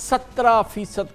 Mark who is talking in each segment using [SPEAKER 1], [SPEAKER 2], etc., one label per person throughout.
[SPEAKER 1] 17%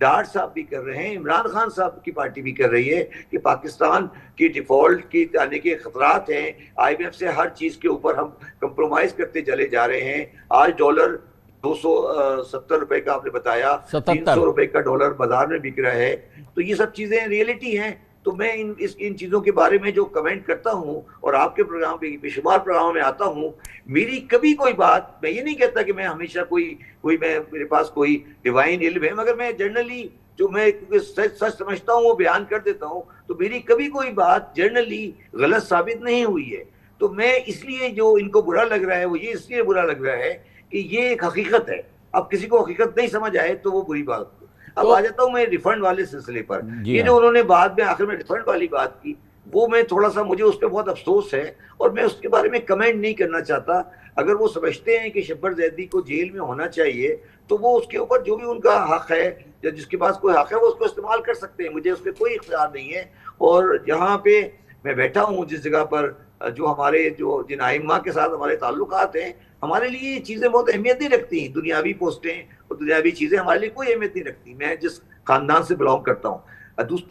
[SPEAKER 2] dot صاحب بھی کر رہے ہیں, عمران خان صاحب کی پارٹی بھی کر رہی ہے کہ پاکستان کی ڈیفالٹ کی آنے کے خطرات ہیں, آئی ایم ایف سے ہر چیز کے اوپر ہم کمپرومائز کرتے چلے جا رہے ہیں. آج ڈالر 270 روپے کا آپ نے بتایا, 300 روپے کا ڈالر بازار میں بک رہا ہے. تو یہ سب چیزیں ریئلٹی ہیں. تو میں ان چیزوں کے بارے میں جو کمنٹ کرتا ہوں اور آپ کے پروگرام پہ بے شمار پروگرام میں آتا ہوں, میری کبھی کوئی بات, میں یہ نہیں کہتا کہ میں ہمیشہ کوئی میرے پاس کوئی ڈیوائن علم ہے, مگر میں جنرلی جو میں سچ سمجھتا ہوں وہ بیان کر دیتا ہوں. تو میری کبھی کوئی بات جنرلی غلط ثابت نہیں ہوئی ہے. تو میں اس لیے جو ان کو برا لگ رہا ہے وہ یہ اس لیے برا لگ رہا ہے کہ یہ ایک حقیقت ہے. اب کسی کو حقیقت نہیں سمجھ آئے تو وہ بری بات. اب آ جاتا ہوں میں ریفنڈ والے سلسلے پر. یہ جو انہوں نے بعد میں آخر میں ریفنڈ والی بات کی, وہ میں تھوڑا سا, مجھے اس پہ بہت افسوس ہے اور میں اس کے بارے میں کمنٹ نہیں کرنا چاہتا. اگر وہ سمجھتے ہیں کہ شبر زیدی کو جیل میں ہونا چاہیے تو وہ اس کے اوپر جو بھی ان کا حق ہے یا جس کے پاس کوئی حق ہے وہ اس کو استعمال کر سکتے ہیں. مجھے اس پہ کوئی اختیار نہیں ہے. اور جہاں پہ میں بیٹھا ہوں, جس جگہ پر جو ہمارے جن ائمہ کے ساتھ ہمارے تعلقات ہیں, ہمارے لیے یہ چیزیں بہت اہمیت نہیں رکھتی ہیں. دنیاوی پوسٹیں اور دنیاوی چیزیں ہمارے لیے کوئی اہمیت نہیں رکھتی. میں جس خاندان سے بلانگ کرتا ہوں.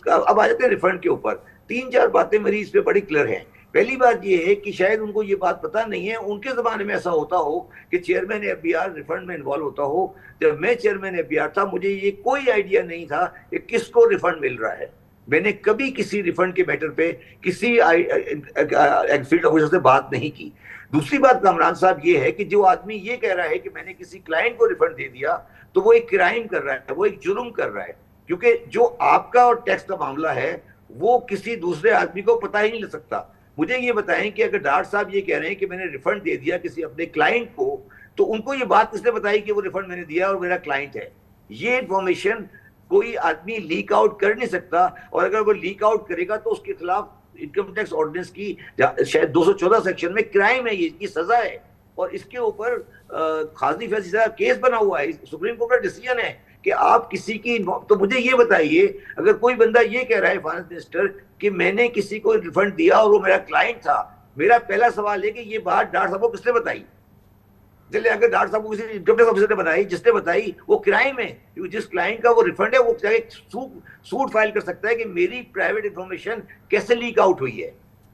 [SPEAKER 2] اب آ جاتے ہیں ریفنڈ کے اوپر. 3-4 باتیں میری اس پہ بڑی کلیئر ہیں. پہلی بات یہ ہے کہ شاید ان کو یہ بات پتہ نہیں ہے, ان کے زمانے میں ایسا ہوتا ہو کہ chairman F B R refund میں انوالو ہوتا ہو. جب میں چیئرمین ایف بی آر تھا مجھے یہ کوئی آئیڈیا نہیں تھا کہ کس کو ریفنڈ مل رہا ہے. میں نے کبھی کسی ریفنڈ کے میٹر پہ کسی فیلڈ آفیسر سے بات نہیں کی. دوسری بات کامران صاحب یہ ہے کہ جو آدمی یہ کہہ رہا ہے کہ میں نے کسی کلائنٹ کو ریفنڈ دے دیا تو وہ ایک کرائم کر رہا ہے, وہ ایک جرم کر رہا ہے. کیونکہ جو آپ کا اور ٹیکس کا معاملہ ہے وہ کسی دوسرے آدمی کو پتہ ہی نہیں لگ سکتا. مجھے یہ بتائیں کہ اگر ڈاٹ صاحب یہ کہہ رہے ہیں کہ میں نے ریفنڈ دے دیا کسی اپنے کلائنٹ کو, تو ان کو یہ بات کس نے بتائی کہ وہ ریفنڈ میں نے دیا اور میرا کلائنٹ ہے؟ یہ انفارمیشن کوئی آدمی لیک آؤٹ کر نہیں سکتا. اور اگر وہ لیک آؤٹ کرے گا تو اس کے خلاف انکم ٹیکس آرڈیننس کی شاید 214 سیکشن میں کرائم ہے, یہ سزا ہے. اور اس کے اوپر قاضی فیصل صاحب کیس بنا ہوا ہے, سپریم کورٹ کا ڈیسیژن ہے کہ آپ کسی کی. تو مجھے یہ بتائیے, اگر کوئی بندہ یہ کہہ رہا ہے فائنانس منسٹر کہ میں نے کسی کو ریفنڈ دیا اور وہ میرا کلائنٹ تھا, میرا پہلا سوال ہے کہ یہ بات ڈاکٹر صاحب کو کس نے بتائی؟ چلے اگر ڈاکٹر صاحب کو کسی انکم ٹیکس آفیسر نے بتائی, جس نے بتائی وہ کرائم ہے. کیونکہ جس کلائنٹ کا وہ ریفنڈ ہے وہ سوٹ فائل کر سکتا ہے کہ میری پرائیویٹ انفارمیشن کیسے لیک آؤٹ ہوئی ہے.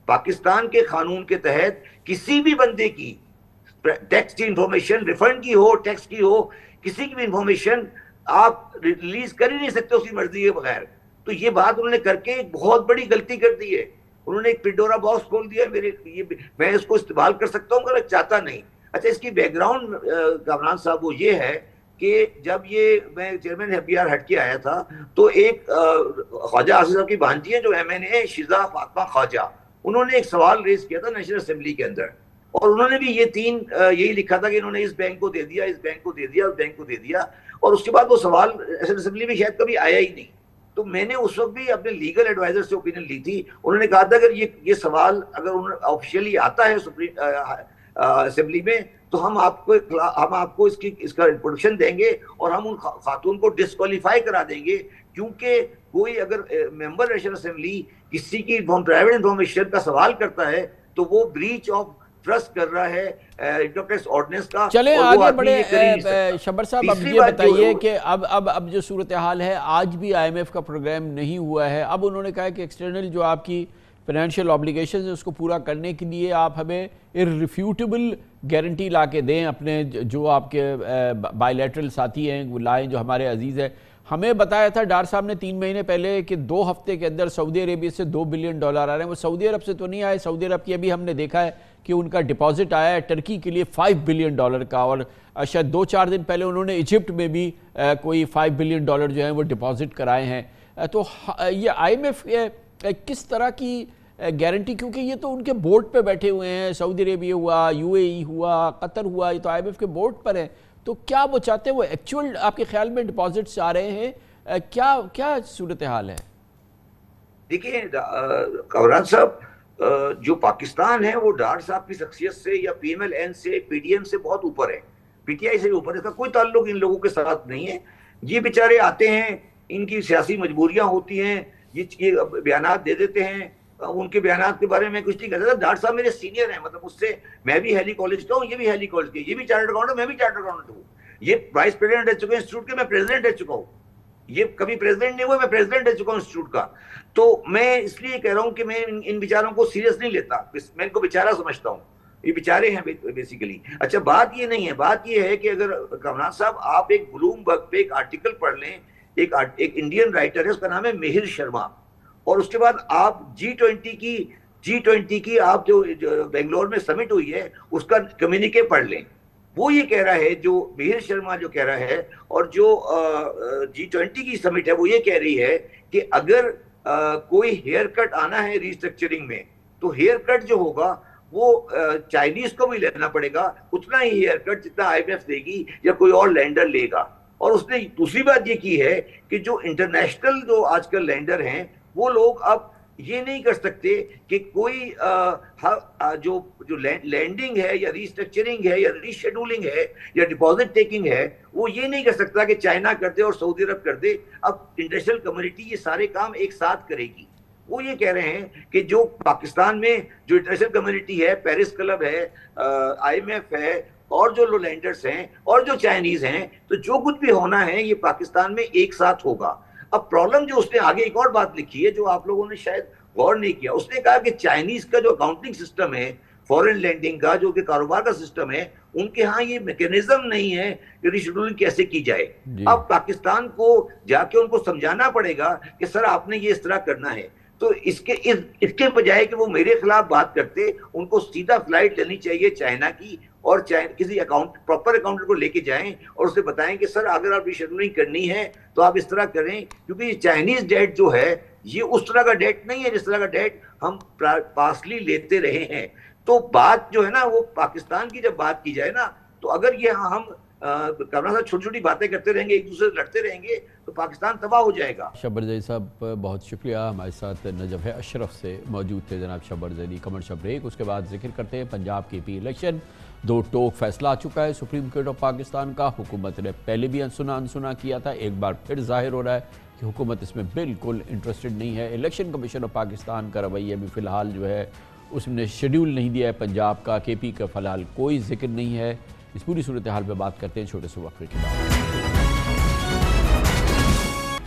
[SPEAKER 2] پاکستان کے قانون کے تحت کسی بھی بندے کی ٹیکس کی انفارمیشن, ریفنڈ کی ہو, ٹیکس کی ہو, کسی کی بھی انفارمیشن آپ ریلیز کر ہی نہیں سکتے اس کی مرضی کے بغیر. تو یہ بات انہوں نے کر کے ایک بہت بڑی غلطی کر دی ہے. انہوں نے ایک پنڈورا باکس کھول دیا. میں اس کو استعمال کر سکتا ہوں مگر چاہتا نہیں. اچھا, اس کی بیک گراؤنڈ کامران صاحب وہ یہ ہے کہ جب یہ میں چیئرمین ایف بی آر ہٹ کے آیا تھا تو ایک خواجہ آصف صاحب کی بھانجی ہیں جو ایم این اے شیزا فاطمہ خواجہ, انہوں نے ایک سوال ریز کیا تھا نیشنل اسمبلی کے اندر, اور انہوں نے بھی یہی لکھا تھا کہ انہوں نے اس بینک کو دے دیا, اس بینک کو دے دیا, اس بینک کو دے دیا. اور اس کے بعد وہ سوال اسمبلی میں شاید کبھی آیا ہی نہیں. تو میں نے اس وقت بھی اپنے لیگل ایڈوائزر سے اوپینین لی تھی. انہوں نے کہا تھا اگر یہ سوال اگر آفیشیلی آتا ہے اسمبلی میں تو ہم آپ کو اس کا انٹروڈکشن دیں گے اور ہم ان خاتون کو ڈسکوالیفائی کرا دیں گے, کیونکہ کوئی اگر ممبر نیشنل اسمبلی کسی کی پرائیویٹ انفارمیشن کا سوال کرتا ہے تو وہ بریچ آف ٹرسٹ کر رہا ہے انکم ٹیکس آرڈیننس کا.
[SPEAKER 1] چلیں آگے بڑھے شبر صاحب, اب یہ بتائیے کہ اب جو صورتحال ہے, آج بھی آئی ایم ایف کا پروگرام نہیں ہوا ہے. اب انہوں نے کہا کہ ایکسٹرنل جو آپ کی فائنینشیل آبلیگیشنز ہیں اس کو پورا کرنے کے لیے آپ ہمیں ارریفیوٹیبل گارنٹی لا کے دیں. اپنے جو آپ کے بائی لیٹرل ساتھی ہیں وہ لائیں جو ہمارے عزیز ہیں. ہمیں بتایا تھا ڈار صاحب نے 3 مہینے پہلے کہ 2 ہفتے کے اندر سعودی عربیہ سے $2 بلین آ رہے ہیں. وہ سعودی عرب سے تو نہیں آئے, سعودی عرب کی ابھی ہم نے دیکھا ہے کہ ان کا ڈپازٹ آیا ہے ٹرکی کے لیے $5 بلین کا, اور شاید 2-4 دن پہلے انہوں نے ایجپٹ میں بھی کوئی $5 بلین جو ہیں وہ ڈپازٹ کرائے ہیں. تو یہ آئی ایم ایف کس طرح کی گارنٹی, کیونکہ یہ تو ان کے بورڈ پہ بیٹھے ہوئے ہیں, سعودی عربیہ ہوا, یو اے ای ہوا, قطر ہوا, یہ تو آئی ایم ایف کے بورڈ پر ہیں. تو کیا وہ چاہتے ہیں, وہ ایکچوئل آپ کے خیال میں ڈپازٹس آ رہے ہیں, کیا صورتحال ہے؟
[SPEAKER 2] دیکھیں کامران صاحب, جو پاکستان ہے وہ ڈار صاحب کی شخصیت سے یا پی ایم ایل این سے, پی ڈی ایم سے بہت اوپر ہے, پی ٹی آئی سے اوپر. اس کا کوئی تعلق ان لوگوں کے ساتھ نہیں ہے. یہ بیچارے آتے ہیں, ان کی سیاسی مجبوریاں ہوتی ہیں, یہ بیانات دے دیتے ہیں. ان کے بیانات کے بارے میں کچھ نہیں کہتا. ڈاکٹر صاحب میرے سینئر ہیں, مطلب اس سے میں بھی ہیلی کالج کا ہوں, یہ بھی ہیلی کالج کے, یہ بھی چارٹرڈ اکاؤنٹنٹ, میں بھی چارٹرڈ اکاؤنٹنٹ ہوں. یہ وائس پریزیڈنٹ رہ چکے ہیں انسٹیٹیوٹ کے, میں پریزیڈنٹ رہ چکا ہوں. یہ کبھی پریزیڈنٹ نہیں ہوا، میں پریزیڈنٹ رہ چکا ہوں انسٹیٹیوٹ کا. تو میں اس لیے کہہ رہا ہوں کہ میں ان بیچاروں کو سیریس نہیں لیتا، میں ان کو بیچارہ سمجھتا ہوں، یہ بیچارے ہیں بیسیکلی. اچھا بات یہ نہیں ہے، بات یہ ہے کہ اگر کامران صاحب آپ ایک بلوم برگ پہ ایک آرٹیکل پڑھ لیں، ایک انڈین رائٹر ہے، اس کا نام ہے مہر شرما، اور اس کے بعد آپ جی 20 کی آپ جو بنگلور میں سمٹ ہوئی ہے اس کا کمیونیکے پڑھ لیں. وہ یہ کہہ رہا ہے، جو مہر شرما جو کہہ رہا ہے، اور جو G20 کی سمٹ ہے وہ یہ کہہ رہی ہے کہ اگر کوئی ہیئر کٹ آنا ہے ریسٹرکچرنگ میں تو ہیئر کٹ جو ہوگا وہ چائنیز کو بھی لینا پڑے گا اتنا ہی ہیئر کٹ جتنا IMF دے گی یا کوئی اور لینڈر لے گا. اور اس نے دوسری بات یہ کی ہے کہ جو انٹرنیشنل جو آج کل لینڈر ہیں وہ لوگ اب یہ نہیں کر سکتے کہ کوئی جو لینڈنگ ہے یا ریسٹرکچرنگ ہے یا ریشیڈولنگ ہے یا ڈپازٹ ٹیکنگ ہے وہ یہ نہیں کر سکتا کہ چائنا کر دے اور سعودی عرب کر دے. اب انٹرنیشنل کمیونٹی یہ سارے کام ایک ساتھ کرے گی. وہ یہ کہہ رہے ہیں کہ جو پاکستان میں جو انٹرنیشنل کمیونٹی ہے، پیرس کلب ہے، IMF ہے، اور جو لینڈرز ہیں اور جو چائنیز ہیں، تو جو کچھ بھی ہونا ہے یہ پاکستان میں ایک ساتھ ہوگا. اب پرابلم جو اس نے آگے ایک اور بات لکھی ہے جو آپ لوگوں نے شاید غور نہیں کیا، اس نے کہا کہ چائنیز کا جو اکاؤنٹنگ سسٹم ہے، فورن لینڈنگ کا جو کہ کاروبار کا سسٹم ہے، ان کے ہاں یہ میکینزم نہیں ہے کہ ریشیڈولنگ کیسے کی جائے. اب پاکستان کو جا کے ان کو سمجھانا پڑے گا کہ سر آپ نے یہ اس طرح کرنا ہے. تو اس کے بجائے کہ وہ میرے خلاف بات کرتے، ان کو سیدھا فلائٹ لینی چاہیے چائنا کی، اور کسی پراپر اکاؤنٹنٹ کو لے کے جائیں اور اسے بتائیں کہ سر اگر آپ ریشیڈولنگ کرنی ہے تو آپ اس طرح کریں، کیونکہ یہ چائنیز ڈیٹ جو ہے یہ اس طرح کا ڈیٹ نہیں ہے جس طرح کا ڈیٹ ہم پاسلی لیتے رہے ہیں. تو بات جو ہے نا وہ پاکستان کی جب بات کی جائے نا، تو اگر یہ ہم کامران صاحب چھوٹی چھوٹی باتیں کرتے رہیں گے، ایک دوسرے سے لڑتے رہیں گے، تو پاکستان تباہ ہو جائے گا.
[SPEAKER 1] شبر زیدی صاحب بہت شکریہ، ہمارے ساتھ نجف اشرف سے موجود تھے جناب شبر زیدی. کمرشل بریک، اس کے بعد ذکر کرتے ہیں پنجاب کے پی الیکشن. 2 ٹوک فیصلہ آ چکا ہے سپریم کورٹ آف پاکستان کا. حکومت نے پہلے بھی انسنا کیا تھا، ایک بار پھر ظاہر ہو رہا ہے کہ حکومت اس میں بالکل انٹرسٹڈ نہیں ہے. الیکشن کمیشن آف پاکستان کا رویہ بھی فی الحال جو ہے اس نے شیڈیول نہیں دیا ہے پنجاب کا. کے پی کا فی الحال کوئی ذکر نہیں ہے. اس پوری صورتحال پہ بات کرتے ہیں چھوٹے سے وقفے کے بعد.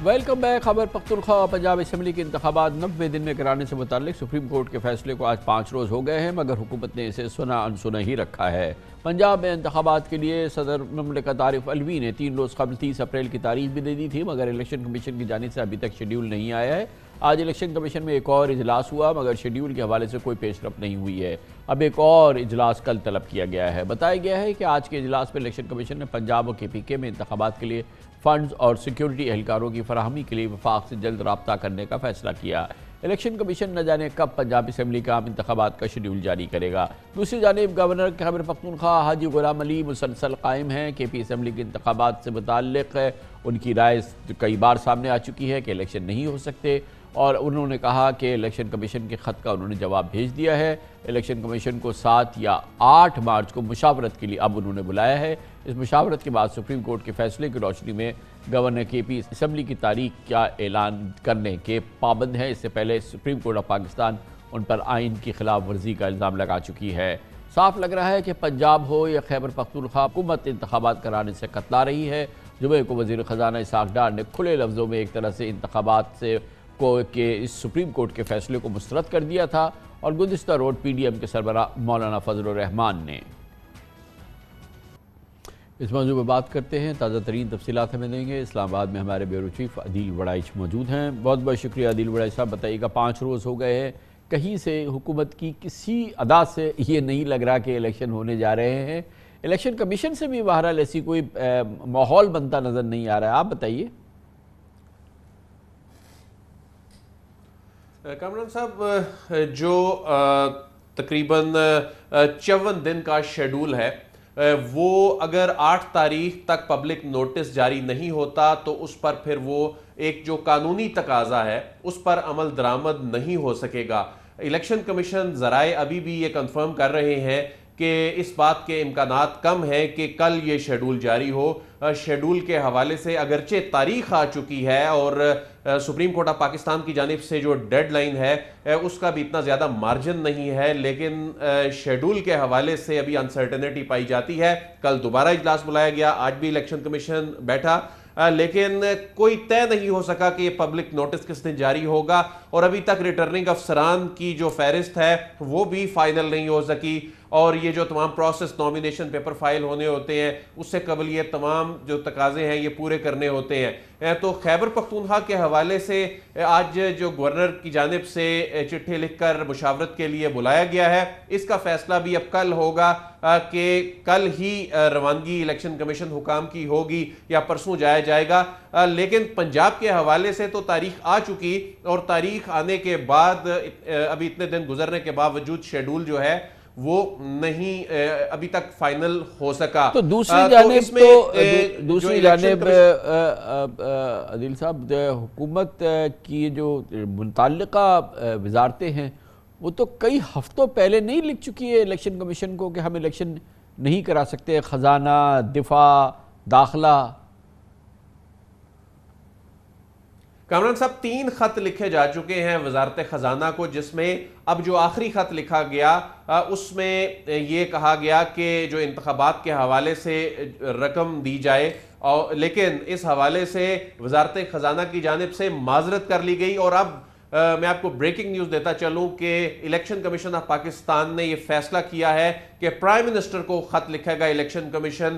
[SPEAKER 1] Welcome back. Khyber Pakhtunkhwa Punjab assembly کے انتخابات 90 دن میں کرانے سے متعلق سپریم کورٹ کے فیصلے کو آج 5 روز ہو گئے ہیں، مگر حکومت نے اسے سنا انسنا ہی رکھا ہے. پنجاب میں انتخابات کے لیے صدر مملکت عارف علوی نے 3 روز قبل 30 اپریل کی تاریخ بھی دے دی تھی، مگر الیکشن کمیشن کی جانب سے ابھی تک شیڈیول نہیں آیا ہے. آج الیکشن کمیشن میں ایک اور اجلاس ہوا، مگر شیڈیول کے حوالے سے کوئی پیش رفت نہیں ہوئی ہے. اب ایک اور اجلاس کل طلب کیا گیا ہے. بتایا گیا ہے کہ آج کے اجلاس میں الیکشن کمیشن نے پنجاب اور KPK میں انتخابات کے لیے فنڈز اور سیکیورٹی اہلکاروں کی فراہمی کے لیے وفاق سے جلد رابطہ کرنے کا فیصلہ کیا. الیکشن کمیشن نہ جانے کب پنجاب اسمبلی کا عام انتخابات کا شیڈیول جاری کرے گا. دوسری جانب گورنر خیبر پختونخوا حاجی غلام علی مسلسل قائم ہیں. KP اسمبلی کے انتخابات سے متعلق ان کی رائے کئی بار سامنے آ چکی ہے کہ الیکشن نہیں ہو سکتے، اور انہوں نے کہا کہ الیکشن کمیشن کے خط کا انہوں نے جواب بھیج دیا ہے. الیکشن کمیشن کو 7 یا 8 مارچ کو مشاورت کے لیے اب انہوں نے بلایا ہے. اس مشاورت کے بعد سپریم کورٹ کے فیصلے کی روشنی میں گورنر KP اسمبلی کی تاریخ کا اعلان کرنے کے پابند ہے. اس سے پہلے سپریم کورٹ آف پاکستان ان پر آئین کی خلاف ورزی کا الزام لگا چکی ہے. صاف لگ رہا ہے کہ پنجاب ہو یا خیبر پختونخوا، حکومت انتخابات کرانے سے کتلا رہی ہے. جمعے کو وزیر خزانہ اسحاق ڈار نے کھلے لفظوں میں ایک طرح سے انتخابات سے کہ اس سپریم کورٹ کے فیصلے کو مسترد کر دیا تھا، اور گزشتہ روز PDM کے سربراہ مولانا فضل الرحمان نے. اس موضوع پہ بات کرتے ہیں، تازہ ترین تفصیلات ہمیں دیں گے. اسلام آباد میں ہمارے بیورو چیف عدیل وڑائچ موجود ہیں. بہت بہت شکریہ عدیل وڑائچ صاحب. بتائیے گا 5 روز ہو گئے ہیں، کہیں سے حکومت کی کسی ادا سے یہ نہیں لگ رہا کہ الیکشن ہونے جا رہے ہیں. الیکشن کمیشن سے بھی بہرحال ایسی کوئی ماحول بنتا نظر نہیں آ رہا ہے. آپ بتائیے.
[SPEAKER 3] کامران صاحب، جو تقریباً 54 دن کا شیڈول ہے، وہ اگر 8 تاریخ تک پبلک نوٹس جاری نہیں ہوتا تو اس پر پھر وہ ایک جو قانونی تقاضا ہے اس پر عمل درآمد نہیں ہو سکے گا. الیکشن کمیشن ذرائع ابھی بھی یہ کنفرم کر رہے ہیں کہ اس بات کے امکانات کم ہیں کہ کل یہ شیڈول جاری ہو. شیڈول کے حوالے سے اگرچہ تاریخ آ چکی ہے اور سپریم کورٹ آف پاکستان کی جانب سے جو ڈیڈ لائن ہے اس کا بھی اتنا زیادہ مارجن نہیں ہے، لیکن شیڈول کے حوالے سے ابھی انسرٹنٹی پائی جاتی ہے. کل دوبارہ اجلاس بلایا گیا، آج بھی الیکشن کمیشن بیٹھا. لیکن کوئی طے نہیں ہو سکا کہ یہ پبلک نوٹس کس دن جاری ہوگا، اور ابھی تک ریٹرننگ افسران کی جو فہرست ہے وہ بھی فائنل نہیں ہو سکی، اور یہ جو تمام پروسیس نامینیشن پیپر فائل ہونے ہوتے ہیں اس سے قبل یہ تمام جو تقاضے ہیں یہ پورے کرنے ہوتے ہیں۔ تو خیبر پختونخوا کے حوالے سے آج جو گورنر کی جانب سے چٹھی لکھ کر مشاورت کے لیے بلایا گیا ہے، اس کا فیصلہ بھی اب کل ہوگا کہ کل ہی روانگی الیکشن کمیشن حکام کی ہوگی یا پرسوں جایا جائے گا۔ لیکن پنجاب کے حوالے سے تو تاریخ آ چکی، اور تاریخ آنے کے بعد ابھی اتنے دن گزرنے کے باوجود شیڈول جو ہے وہ نہیں ابھی تک فائنل ہو سکا۔
[SPEAKER 1] تو دوسری جانب عادل صاحب، حکومت کی جو متعلقہ وزارتیں ہیں وہ تو کئی ہفتوں پہلے نہیں لکھ چکی ہے الیکشن کمیشن کو کہ ہم الیکشن نہیں کرا سکتے، خزانہ، دفاع، داخلہ۔
[SPEAKER 3] کامران صاحب 3 خط لکھے جا چکے ہیں وزارت خزانہ کو، جس میں اب جو آخری خط لکھا گیا اس میں یہ کہا گیا کہ جو انتخابات کے حوالے سے رقم دی جائے، لیکن اس حوالے سے وزارت خزانہ کی جانب سے معذرت کر لی گئی، اور اب میں آپ کو بریکنگ نیوز دیتا چلوں کہ الیکشن کمیشن آف پاکستان نے یہ فیصلہ کیا ہے کہ پرائم منسٹر کو خط لکھے گا الیکشن کمیشن،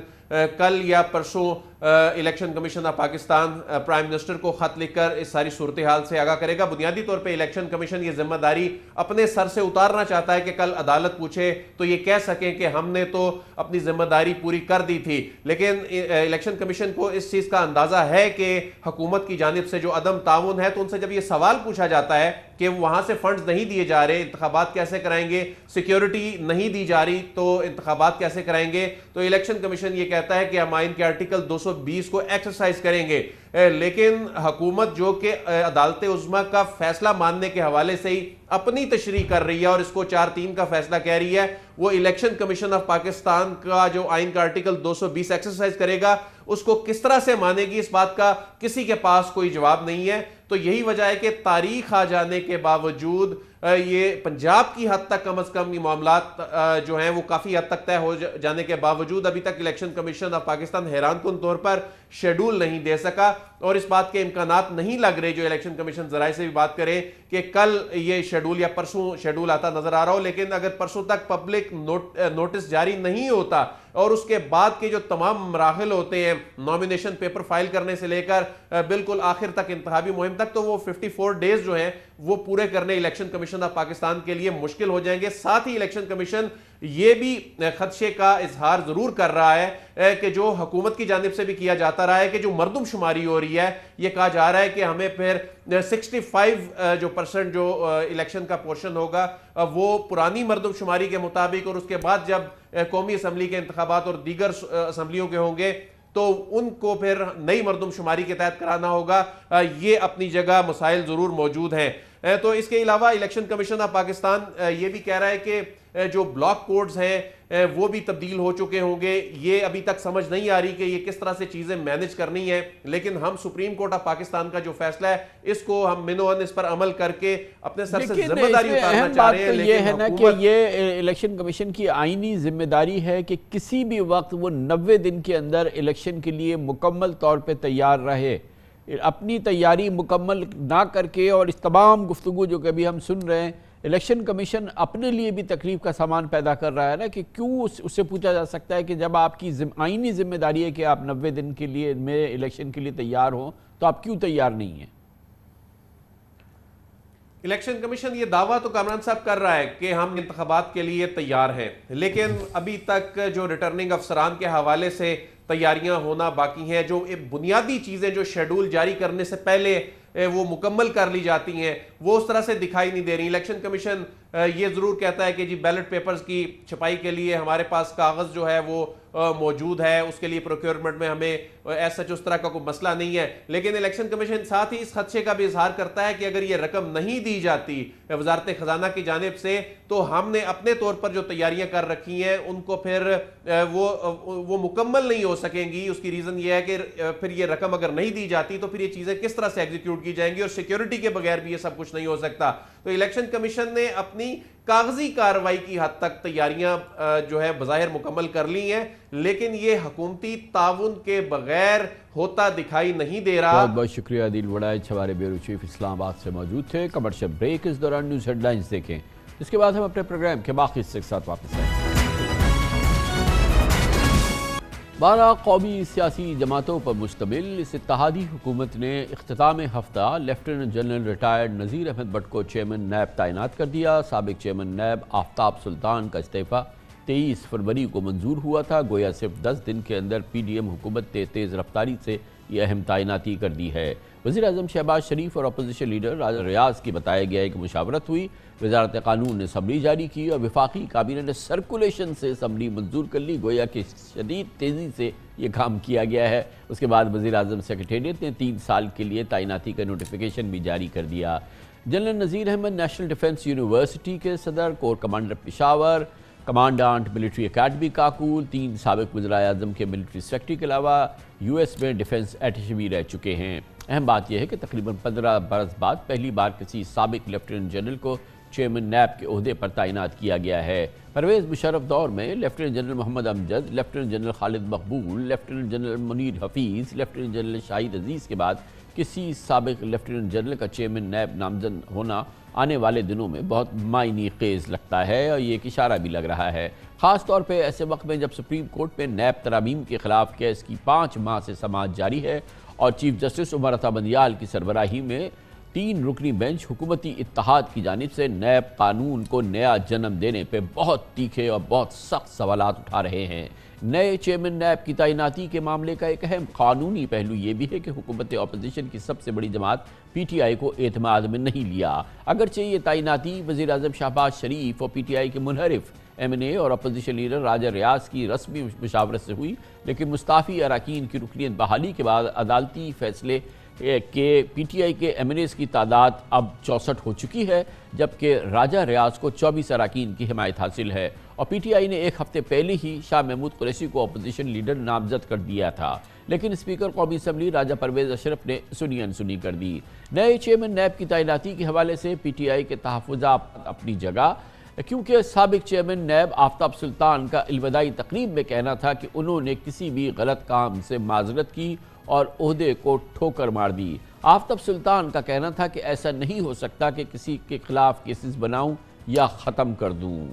[SPEAKER 3] کل یا پرسوں election commission of Pakistan prime minister کو خط لکھ کر اس ساری صورتحال سے آگاہ کرے گا۔ بنیادی طور پہ الیکشن کمیشن یہ ذمہ داری اپنے سر سے اتارنا چاہتا ہے کہ کل عدالت پوچھے تو یہ کہہ سکیں کہ ہم نے تو اپنی ذمہ داری پوری کر دی تھی، لیکن الیکشن کمیشن کو اس چیز کا اندازہ ہے کہ حکومت کی جانب سے جو عدم تعاون ہے، تو ان سے جب یہ سوال پوچھا جاتا ہے کہ وہاں سے فنڈز نہیں دیے جا رہے، انتخابات کیسے کرائیں گے، سیکیورٹی نہیں دی جا رہی تو انتخابات کیسے کرائیں گے، تو الیکشن کمیشن یہ کہتا ہے کہ ہم آئین کے آرٹیکل 220 کو ایکسرسائز کریں گے۔ لیکن حکومت جو کہ عدالت عظمیٰ کا فیصلہ ماننے کے حوالے سے ہی اپنی تشریح کر رہی ہے اور اس کو 4-3 کا فیصلہ کہہ رہی ہے، وہ الیکشن کمیشن آف پاکستان کا جو آئین کا آرٹیکل 220 ایکسرسائز کرے گا اس کو کس طرح سے مانے گی، اس بات کا کسی کے پاس کوئی جواب نہیں ہے۔ تو یہی وجہ ہے کہ تاریخ آ جانے کے باوجود یہ پنجاب کی حد تک کم از کم یہ معاملات جو ہیں وہ کافی حد تک طے ہو جانے کے باوجود ابھی تک الیکشن کمیشن آف پاکستان حیران کن طور پر شیڈول نہیں دے سکا، اور اس بات کے امکانات نہیں لگ رہے، جو الیکشن کمیشن ذرائع سے بھی بات کریں کہ کل یہ شیڈول یا پرسوں شیڈول آتا نظر آ رہا ہو، لیکن اگر پرسوں تک پبلک نوٹس جاری نہیں ہوتا اور اس کے بعد کے جو تمام مراحل ہوتے ہیں نامینیشن پیپر فائل کرنے سے لے کر بالکل آخر تک انتخابی مہم تک، تو وہ 54 ڈیز جو ہیں وہ پورے کرنے الیکشن کمیشن آف پاکستان کے لیے مشکل ہو جائیں گے۔ ساتھ ہی الیکشن کمیشن یہ بھی خدشے کا اظہار ضرور کر رہا ہے کہ جو حکومت کی جانب سے بھی کیا جاتا رہا ہے کہ جو مردم شماری ہو رہی ہے، یہ کہا جا رہا ہے کہ ہمیں پھر 65% جو الیکشن کا پورشن ہوگا وہ پرانی مردم شماری کے مطابق، اور اس کے بعد جب قومی اسمبلی کے انتخابات اور دیگر اسمبلیوں کے ہوں گے تو ان کو پھر نئی مردم شماری کے تحت کرانا ہوگا۔ یہ اپنی جگہ مسائل ضرور موجود ہیں۔ تو اس کے علاوہ الیکشن کمیشن آف پاکستان یہ بھی کہہ رہا ہے کہ جو بلاک کوڈز ہیں وہ بھی تبدیل ہو چکے ہوں گے۔ یہ ابھی تک سمجھ نہیں آ رہی کہ یہ کس طرح سے چیزیں مینج کرنی ہیں، لیکن ہم سپریم کورٹ آف پاکستان کا جو فیصلہ ہے اس کو ہم منوان اس پر عمل کر کے اپنے سر سے ذمہ داری اتارنا چاہ رہے ہیں۔
[SPEAKER 1] لیکن یہ ہے نا کہ یہ الیکشن کمیشن کی آئینی ذمہ داری ہے کہ کسی بھی وقت وہ 90 دن کے اندر الیکشن کے لیے مکمل طور پہ تیار رہے۔ اپنی تیاری مکمل نہ کر کے، اور اس تمام گفتگو جو کبھی ہم سن رہے ہیں، الیکشن کمیشن اپنے لیے بھی تکلیف کا سامان پیدا کر رہا ہے نا، کہ کیوں اس سے پوچھا جا سکتا ہے کہ جب آپ کی آئینی ذمہ داری ہے کہ آپ 90 دن کے لیے میں الیکشن کے لیے تیار ہوں تو آپ کیوں تیار نہیں ہیں؟
[SPEAKER 3] الیکشن کمیشن یہ دعویٰ تو کامران صاحب کر رہا ہے کہ ہم انتخابات کے لیے تیار ہیں، لیکن ابھی تک جو ریٹرننگ افسران کے حوالے سے تیاریاں ہونا باقی ہیں، جو بنیادی چیزیں جو شیڈول جاری کرنے سے پہلے وہ مکمل کر لی جاتی ہیں وہ اس طرح سے دکھائی نہیں دے رہی۔ الیکشن کمیشن یہ ضرور کہتا ہے کہ جی بیلٹ پیپرز کی چھپائی کے لیے ہمارے پاس کاغذ جو ہے وہ موجود ہے، اس کے لیے پروکیورمنٹ میں ہمیں ایسا اس طرح کا کوئی مسئلہ نہیں ہے، لیکن الیکشن کمیشن ساتھ ہی اس خدشے کا بھی اظہار کرتا ہے کہ اگر یہ رقم نہیں دی جاتی وزارت خزانہ کی جانب سے تو ہم نے اپنے طور پر جو تیاریاں کر رکھی ہیں ان کو پھر وہ مکمل نہیں ہو سکیں گی۔ اس کی ریزن یہ ہے کہ پھر یہ رقم اگر نہیں دی جاتی تو پھر یہ چیزیں کس طرح سے ایگزیکیوٹ کی جائیں گی، اور سیکیورٹی کے بغیر بھی یہ سب کچھ نہیں ہو سکتا۔ تو الیکشن کمیشن نے اپنی اپنی کاغذی کارروائی کی حد تک تیاریاں جو ہے بظاہر مکمل کر لی ہیں، لیکن یہ حکومتی تعاون کے بغیر ہوتا دکھائی نہیں دے رہا۔
[SPEAKER 1] بہت بہت شکریہ عادل وڑائچ، ہمارے بیورو چیف اسلام آباد سے موجود تھے۔ کمرشل بریک، اس دوران نیوز ہیڈ لائنز دیکھیں، اس کے بعد ہم اپنے پروگرام کے باقی حصے کے ساتھ واپس آئیں۔ 12 قومی سیاسی جماعتوں پر مشتمل اس اتحادی حکومت نے اختتام ہفتہ lieutenant general retired Nazir Ahmed Butt کو چیئرمین نیب تعینات کر دیا۔ سابق چیئرمین نیب آفتاب سلطان کا استعفیٰ 23 فروری کو منظور ہوا تھا۔ گویا صرف 10 دن کے اندر پی ڈی ایم حکومت نے تیز رفتاری سے یہ اہم تعیناتی کر دی ہے۔ وزیر اعظم شہباز شریف اور اپوزیشن لیڈر راجہ ریاض کی بتایا گیا ہے کہ مشاورت ہوئی، وزارت قانون نے سمری جاری کی اور وفاقی کابینہ نے سرکولیشن سے سمری منظور کر لی۔ گویا کہ شدید تیزی سے یہ کام کیا گیا ہے۔ اس کے بعد وزیر اعظم سیکریٹریٹ نے 3 سال کے لیے تعیناتی کا نوٹیفیکیشن بھی جاری کر دیا۔ General Nazir Ahmed national defence university کے صدر، corps commander Peshawar, commandant military academy Kakul, 3 سابق وزراء اعظم کے ملٹری سیکرٹری کے علاوہ یو ایس میں ڈیفنس ایٹیشے بھی رہ چکے ہیں۔ اہم بات یہ ہے کہ تقریباً 15 برس بعد پہلی بار کسی سابق لیفٹیننٹ جنرل کو چیئرمین نیب کے عہدے پر تعینات کیا گیا ہے۔ پرویز مشرف دور میں lieutenant general Muhammad Amjad, lieutenant general Khalid Maqbool, lieutenant general Munir Hafeez, lieutenant general Shahid Aziz کے بعد کسی سابق لیفٹیننٹ جنرل کا چیئرمین نیب نامزد ہونا آنے والے دنوں میں بہت معنی خیز لگتا ہے، اور یہ ایک اشارہ بھی لگ رہا ہے، خاص طور پہ ایسے وقت میں جب سپریم کورٹ میں نیب ترامیم کے خلاف کیس کی 5 ماہ سے سماعت جاری ہے اور چیف جسٹس عمر عطا بندیال کی سربراہی میں 3 رکنی بینچ حکومتی اتحاد کی جانب سے نیب قانون کو نیا جنم دینے پہ بہت تیکھے اور بہت سخت سوالات اٹھا رہے ہیں۔ نئے چیئرمین نیب کی تعیناتی کے معاملے کا ایک اہم قانونی پہلو یہ بھی ہے کہ حکومت اپوزیشن کی سب سے بڑی جماعت پی ٹی آئی کو اعتماد میں نہیں لیا۔ اگرچہ یہ تعیناتی وزیر اعظم شہباز شریف اور پی ٹی آئی کے منحرف ایم این اے اور اپوزیشن لیڈر راجہ ریاض کی رسمی مشاورت سے ہوئی، لیکن مستعفی اراکین کی رکنیت بحالی کے بعد عدالتی فیصلے کہ پی ٹی آئی کے ایم این ایز کی تعداد اب 64 ہو چکی ہے، جبکہ راجہ ریاض کو 24 اراکین کی حمایت حاصل ہے، اور پی ٹی آئی نے 1 ہفتے پہلے ہی شاہ محمود قریشی کو اپوزیشن لیڈر نامزد کر دیا تھا، لیکن اسپیکر قومی اسمبلی راجہ پرویز اشرف نے سنی انسنی کر دی۔ نئے چیئرمین نیب کی تعیناتی کے حوالے سے پی ٹی آئی کے تحفظات اپنی جگہ، کیونکہ سابق چیئرمین نیب آفتاب سلطان کا الوداعی تقریب میں کہنا تھا کہ انہوں نے کسی بھی غلط کام سے معذرت کی اور عہدے کو ٹھوکر مار دی۔ آفتاب سلطان کا کہنا تھا کہ ایسا نہیں ہو سکتا کہ کسی کے خلاف کیسز بناؤں یا ختم کر دوں۔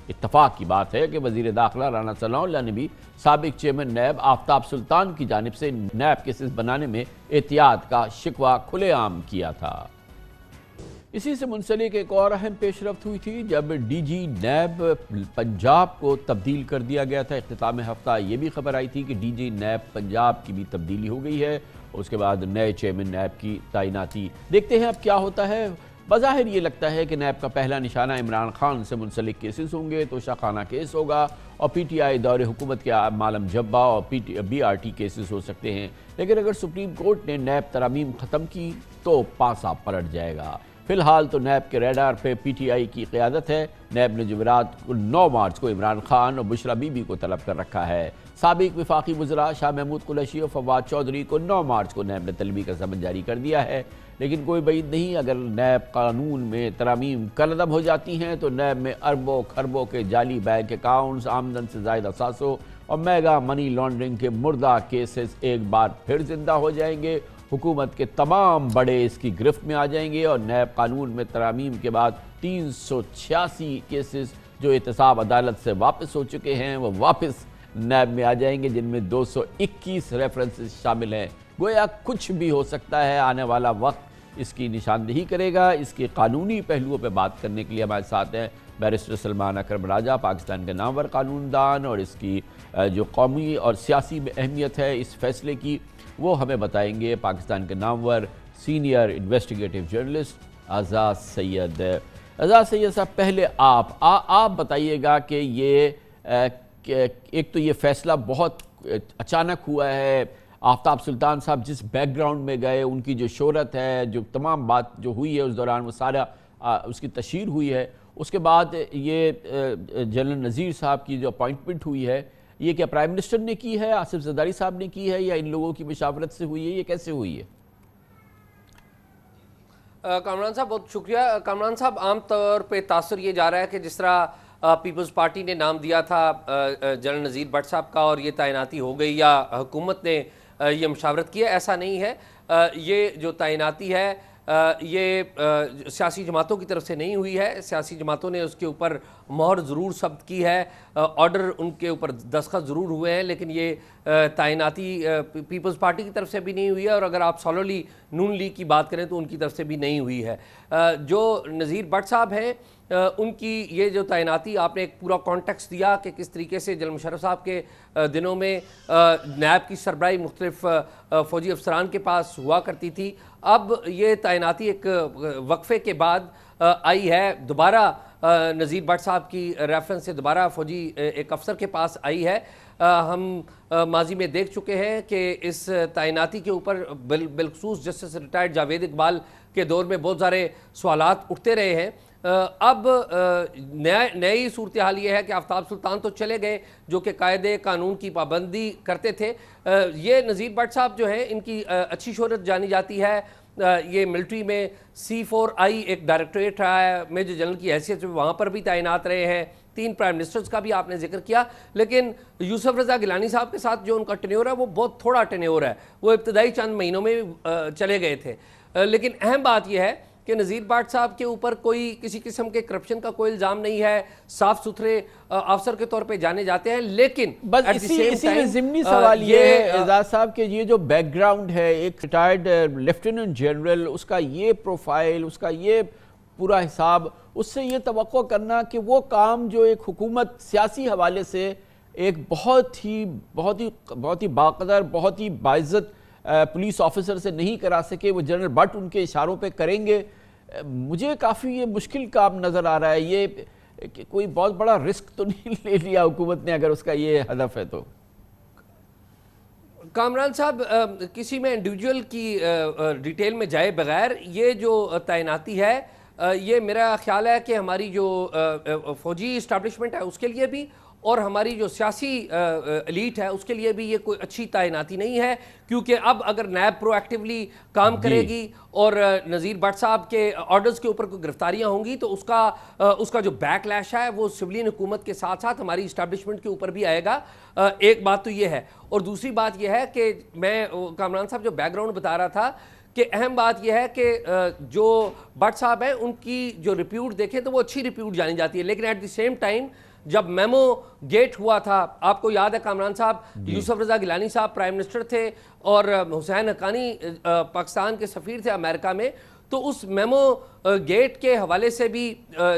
[SPEAKER 1] اتفاق کی بات ہے کہ وزیر داخلہ رانا ثناء اللہ نے بھی سابق چیئرمین نیب آفتاب سلطان کی جانب سے نیب کیسز بنانے میں احتیاط کا شکوہ کھلے عام کیا تھا۔ اسی سے منسلک ایک اور اہم پیش رفت ہوئی تھی جب ڈی جی نیب پنجاب کو تبدیل کر دیا گیا تھا۔ اختتام ہفتہ یہ بھی خبر آئی تھی کہ ڈی جی نیب پنجاب کی بھی تبدیلی ہو گئی ہے، اس کے بعد نئے چیئرمین نیب کی تعیناتی۔ دیکھتے ہیں اب کیا ہوتا ہے۔ بظاہر یہ لگتا ہے کہ نیب کا پہلا نشانہ عمران خان سے منسلک کیسز ہوں گے، توشہ خانہ کیس ہوگا، اور پی ٹی آئی دور حکومت کے مالم جبہ اور بی آر ٹی کیسز ہو سکتے ہیں، لیکن اگر سپریم کورٹ نے نیب ترامیم ختم کی تو پاسا پلٹ جائے گا۔ فی الحال تو نیب کے ریڈار پہ پی ٹی آئی کی قیادت ہے۔ نیب نے جمعرات کو 9 مارچ کو عمران خان اور بشرا بی بی کو طلب کر رکھا ہے۔ سابق وفاقی وزراء شاہ محمود قریشی اور فواد چودھری کو 9 مارچ کو نیب نے طلبی کا سمن جاری کر دیا ہے، لیکن کوئی بعید نہیں، اگر نیب قانون میں ترامیم کالعدم ہو جاتی ہیں تو نیب میں اربوں خربوں کے جعلی بینک اکاؤنٹس، آمدن سے زائد اثاثوں اور میگا منی لانڈرنگ کے مردہ کیسز ایک بار پھر زندہ ہو جائیں گے۔ حکومت کے تمام بڑے اس کی گرفت میں آ جائیں گے، اور نیب قانون میں ترامیم کے بعد 386 کیسز جو احتساب عدالت سے واپس ہو چکے ہیں وہ واپس نیب میں آ جائیں گے، جن میں 221 ریفرنسز شامل ہیں۔ گویا کچھ بھی ہو سکتا ہے، آنے والا وقت اس کی نشاندہی کرے گا۔ اس کے قانونی پہلوؤں پہ بات کرنے کے لیے ہمارے ساتھ ہیں بیرسٹر سلمان اکرم راجہ، پاکستان کے نامور قانون دان، اور اس کی جو قومی اور سیاسی میں اہمیت ہے اس فیصلے کی وہ ہمیں بتائیں گے پاکستان کے نامور سینئر انویسٹیگیٹو جرنلسٹ اعزاز سید۔ اعزاز سید صاحب، پہلے آپ بتائیے گا کہ یہ ایک تو یہ فیصلہ بہت اچانک ہوا ہے، آفتاب سلطان صاحب جس بیک گراؤنڈ میں گئے، ان کی جو شہرت ہے، جو تمام بات جو ہوئی ہے اس دوران وہ سارا اس کی تشہیر ہوئی ہے، اس کے بعد یہ جنرل نذیر صاحب کی جو اپائنٹمنٹ ہوئی ہے، یہ کیا پرائم منسٹر نے کی ہے، آصف زرداری صاحب نے کی ہے، یا ان لوگوں کی مشاورت سے ہوئی ہے، یہ کیسے ہوئی ہے؟
[SPEAKER 4] کامران صاحب بہت شکریہ. کامران صاحب عام طور پہ تاثر یہ جا رہا ہے کہ جس طرح پیپلز پارٹی نے نام دیا تھا جنرل نذیر بٹ صاحب کا اور یہ تعیناتی ہو گئی یا حکومت نے یہ مشاورت کی ہے، ایسا نہیں ہے. یہ جو تعیناتی ہے یہ سیاسی جماعتوں کی طرف سے نہیں ہوئی ہے. سیاسی جماعتوں نے اس کے اوپر مہر ضرور ثبت کی ہے، آرڈر ان کے اوپر دستخط ضرور ہوئے ہیں، لیکن یہ تعیناتی پیپلز پارٹی کی طرف سے بھی نہیں ہوئی ہے، اور اگر آپ سالولی نون لیگ کی بات کریں تو ان کی طرف سے بھی نہیں ہوئی ہے. جو نذیر بٹ صاحب ہیں ان کی یہ جو تعیناتی، آپ نے ایک پورا کانٹیکس دیا کہ کس طریقے سے جنرل مشرف صاحب کے دنوں میں نیب کی سربراہی مختلف فوجی افسران کے پاس ہوا کرتی تھی. اب یہ تعیناتی ایک وقفے کے بعد آئی ہے، دوبارہ نذیر بٹ صاحب کی ریفرنس سے دوبارہ فوجی ایک افسر کے پاس آئی ہے. ہم ماضی میں دیکھ چکے ہیں کہ اس تعیناتی کے اوپر بالخصوص جسٹس ریٹائرڈ جاوید اقبال کے دور میں بہت سارے سوالات اٹھتے رہے ہیں. اب نئی صورتحال یہ ہے کہ آفتاب سلطان تو چلے گئے جو کہ قاعدے قانون کی پابندی کرتے تھے. یہ نذیر بٹ صاحب جو ہیں ان کی اچھی شہرت جانی جاتی ہے. یہ ملٹری میں C4I ایک ڈائریکٹوریٹ رہا ہے، میجر جنرل کی حیثیت سے وہاں پر بھی تعینات رہے ہیں. 3 پرائم منسٹرز کا بھی آپ نے ذکر کیا، لیکن یوسف رضا گیلانی صاحب کے ساتھ جو ان کا ٹینیور ہے وہ بہت تھوڑا ٹینیور ہے، وہ ابتدائی چند مہینوں میں چلے گئے تھے. لیکن اہم بات یہ ہے کہ نذیر بٹ صاحب کے اوپر کوئی کسی قسم کے کرپشن کا کوئی الزام نہیں ہے، صاف ستھرے افسر کے طور پہ جانے جاتے ہیں. لیکن
[SPEAKER 1] بس اسی میں ضمنی سوال یہ ہے اعزاز صاحب کہ یہ جو بیک گراؤنڈ ہے ایک ریٹائرڈ لیفٹیننٹ جنرل، اس کا یہ پروفائل، اس کا یہ پورا حساب، اس سے یہ توقع کرنا کہ وہ کام جو ایک حکومت سیاسی حوالے سے ایک بہت ہی باقدر، بہت ہی باعزت پولیس آفیسر سے نہیں کرا سکے، وہ جنرل بٹ ان کے اشاروں پہ کریں گے، مجھے کافی یہ مشکل کام نظر آ رہا ہے. یہ کوئی بہت بڑا رسک تو نہیں لے لیا حکومت نے اگر اس کا یہ ہدف ہے تو؟
[SPEAKER 4] کامران صاحب کسی میں انڈیویجول کی ڈیٹیل میں جائے بغیر یہ جو تعیناتی ہے یہ میرا خیال ہے کہ ہماری جو فوجی اسٹیبلشمنٹ ہے اس کے لیے بھی اور ہماری جو سیاسی ایلیٹ ہے اس کے لیے بھی یہ کوئی اچھی تعیناتی نہیں ہے. کیونکہ اب اگر نیب پرو ایکٹیولی کام کرے گی اور نذیر بٹ صاحب کے آرڈرز کے اوپر کوئی گرفتاریاں ہوں گی تو اس کا جو بیک لیش ہے وہ سویلین حکومت کے ساتھ ساتھ ہماری اسٹیبلشمنٹ کے اوپر بھی آئے گا. ایک بات تو یہ ہے، اور دوسری بات یہ ہے کہ میں کامران صاحب جو بیک گراؤنڈ بتا رہا تھا کہ اہم بات یہ ہے کہ جو بٹ صاحب ہیں ان کی جو ریپیوٹ دیکھیں تو وہ اچھی ریپیوٹ جانی جاتی ہے، لیکن ایٹ دی سیم ٹائم جب میمو گیٹ ہوا تھا، آپ کو یاد ہے کامران صاحب، یوسف رضا گیلانی صاحب پرائم منسٹر تھے اور حسین حقانی پاکستان کے سفیر تھے امریکہ میں، تو اس میمو گیٹ کے حوالے سے بھی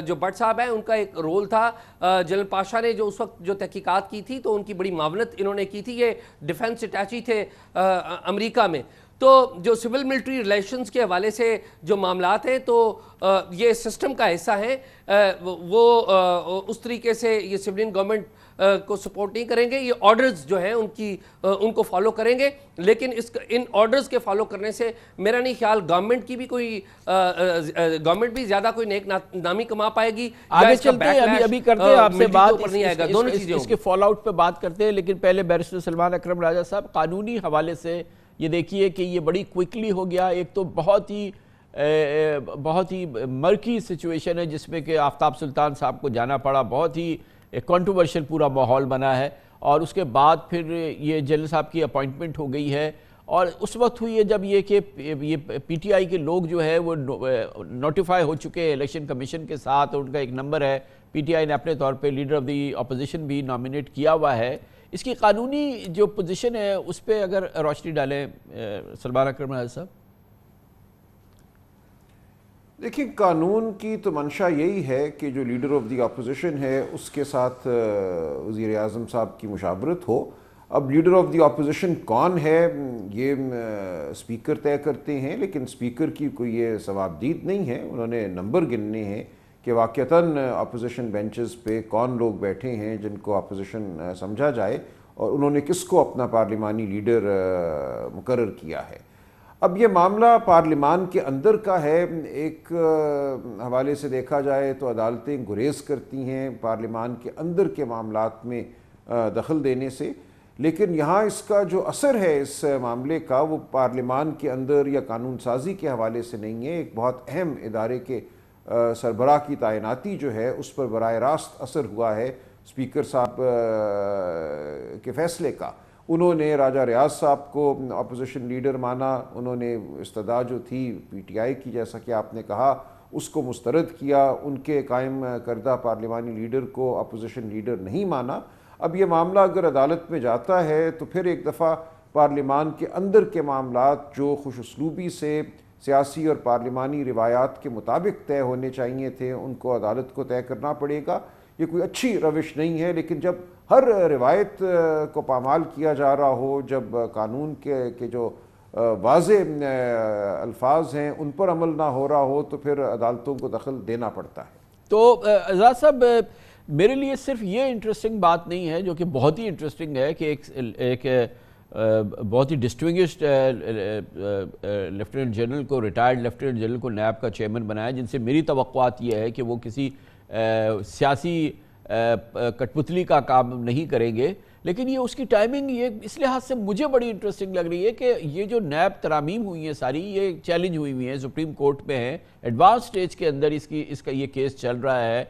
[SPEAKER 4] جو بٹ صاحب ہیں ان کا ایک رول تھا. جنرل پاشا نے جو اس وقت جو تحقیقات کی تھی تو ان کی بڑی معاونت انہوں نے کی تھی، یہ ڈیفنس اٹیچی تھے امریکہ میں. تو جو سول ملٹری ریلیشنز کے حوالے سے جو معاملات ہیں تو یہ سسٹم کا حصہ ہیں، وہ اس طریقے سے یہ سویلین گورنمنٹ کو سپورٹ نہیں کریں گے. یہ آرڈرز جو ہیں ان کو فالو کریں گے، لیکن ان آرڈرز کے فالو کرنے سے میرا نہیں خیال گورنمنٹ کی بھی کوئی گورنمنٹ بھی زیادہ کوئی نیک نامی کما پائے گی.
[SPEAKER 1] آگے چلتے ہیں، ابھی کرتے ہیں آپ سے بات اس کے فال آؤٹ پہ بات کرتے ہیں، لیکن پہلے بیرسٹر سلمان اکرم راجہ صاحب قانونی حوالے سے یہ دیکھیے کہ یہ بڑی کوئکلی ہو گیا. ایک تو بہت ہی مرکی سچویشن ہے جس میں کہ آفتاب سلطان صاحب کو جانا پڑا، بہت ہی کنٹروورشل پورا ماحول بنا ہے، اور اس کے بعد پھر یہ جنرل صاحب کی اپوائنٹمنٹ ہو گئی ہے، اور اس وقت ہوئی ہے جب یہ کہ یہ پی ٹی آئی کے لوگ جو ہے وہ نوٹیفائی ہو چکے ہیں الیکشن کمیشن کے ساتھ، اور ان کا ایک نمبر ہے، پی ٹی آئی نے اپنے طور پہ لیڈر آف دی اپوزیشن بھی نامینیٹ کیا ہوا ہے. اس کی قانونی جو پوزیشن ہے اس پہ اگر روشنی ڈالیں سلمان اکرم راجہ صاحب.
[SPEAKER 5] دیکھیں، قانون کی تو منشا یہی ہے کہ جو لیڈر آف دی اپوزیشن ہے اس کے ساتھ وزیر اعظم صاحب کی مشاورت ہو. اب لیڈر آف دی اپوزیشن کون ہے یہ اسپیکر طے کرتے ہیں، لیکن اسپیکر کی کوئی یہ ثوابدید نہیں ہے. انہوں نے نمبر گننے ہیں کہ واقعتاً اپوزیشن بینچز پہ کون لوگ بیٹھے ہیں جن کو اپوزیشن سمجھا جائے، اور انہوں نے کس کو اپنا پارلیمانی لیڈر مقرر کیا ہے. اب یہ معاملہ پارلیمان کے اندر کا ہے. ایک حوالے سے دیکھا جائے تو عدالتیں گریز کرتی ہیں پارلیمان کے اندر کے معاملات میں دخل دینے سے، لیکن یہاں اس کا جو اثر ہے اس معاملے کا وہ پارلیمان کے اندر یا قانون سازی کے حوالے سے نہیں ہے. ایک بہت اہم ادارے کے سربراہ کی تعیناتی جو ہے اس پر براہ راست اثر ہوا ہے اسپیکر صاحب کے فیصلے کا. انہوں نے راجہ ریاض صاحب کو اپوزیشن لیڈر مانا, انہوں نے استدعا جو تھی پی ٹی آئی کی جیسا کہ آپ نے کہا اس کو مسترد کیا, ان کے قائم کردہ پارلیمانی لیڈر کو اپوزیشن لیڈر نہیں مانا. اب یہ معاملہ اگر عدالت میں جاتا ہے تو پھر ایک دفعہ پارلیمان کے اندر کے معاملات جو خوش اسلوبی سے سیاسی اور پارلیمانی روایات کے مطابق طے ہونے چاہیے تھے ان کو عدالت کو طے کرنا پڑے گا. یہ کوئی اچھی روش نہیں ہے, لیکن جب ہر روایت کو پامال کیا جا رہا ہو, جب قانون کے جو واضح الفاظ ہیں ان پر عمل نہ ہو رہا ہو تو پھر عدالتوں کو دخل دینا پڑتا ہے.
[SPEAKER 1] تو اعزاز صاحب میرے لیے صرف یہ انٹرسٹنگ بات نہیں ہے, جو کہ بہت ہی انٹرسٹنگ ہے کہ ایک بہت ہی ڈسٹنگوشڈ لیفٹیننٹ جنرل کو, ریٹائرڈ لیفٹیننٹ جنرل کو نیب کا چیئرمین بنایا, جن سے میری توقعات یہ ہے کہ وہ کسی سیاسی کٹ پتلی کا کام نہیں کریں گے. لیکن یہ اس کی ٹائمنگ یہ اس لحاظ سے مجھے بڑی انٹرسٹنگ لگ رہی ہے کہ یہ جو نیب ترامیم ہوئی ہیں ساری, یہ چیلنج ہوئی ہیں, سپریم کورٹ میں ہیں, ایڈوانس سٹیج کے اندر اس کا یہ کیس چل رہا ہے.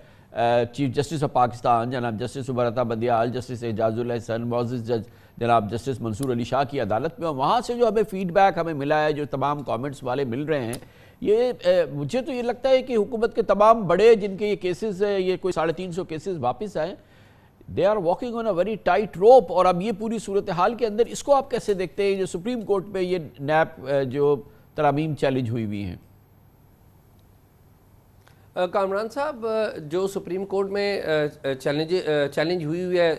[SPEAKER 1] چیف جسٹس آف پاکستان جناب جسٹس عبرتا بندیال, جسٹس اعجاز اللہ احسن, معزز جج جناب جسٹس منصور علی شاہ کی عدالت میں, اور وہاں سے جو ہمیں فیڈ بیک ہمیں ملا ہے, جو تمام کامنٹس والے مل رہے ہیں, یہ مجھے تو یہ لگتا ہے کہ حکومت کے تمام بڑے جن کے یہ کیسز ہیں, یہ کوئی 350 کیسز واپس آئیں, they are walking on a very tight rope. اور اب یہ پوری صورتحال کے اندر اس کو آپ کیسے دیکھتے ہیں جو سپریم کورٹ میں یہ نیب جو ترامیم چیلنج ہوئی ہوئی ہیں؟
[SPEAKER 4] کامران صاحب, جو سپریم کورٹ میں چیلنج ہوئی ہے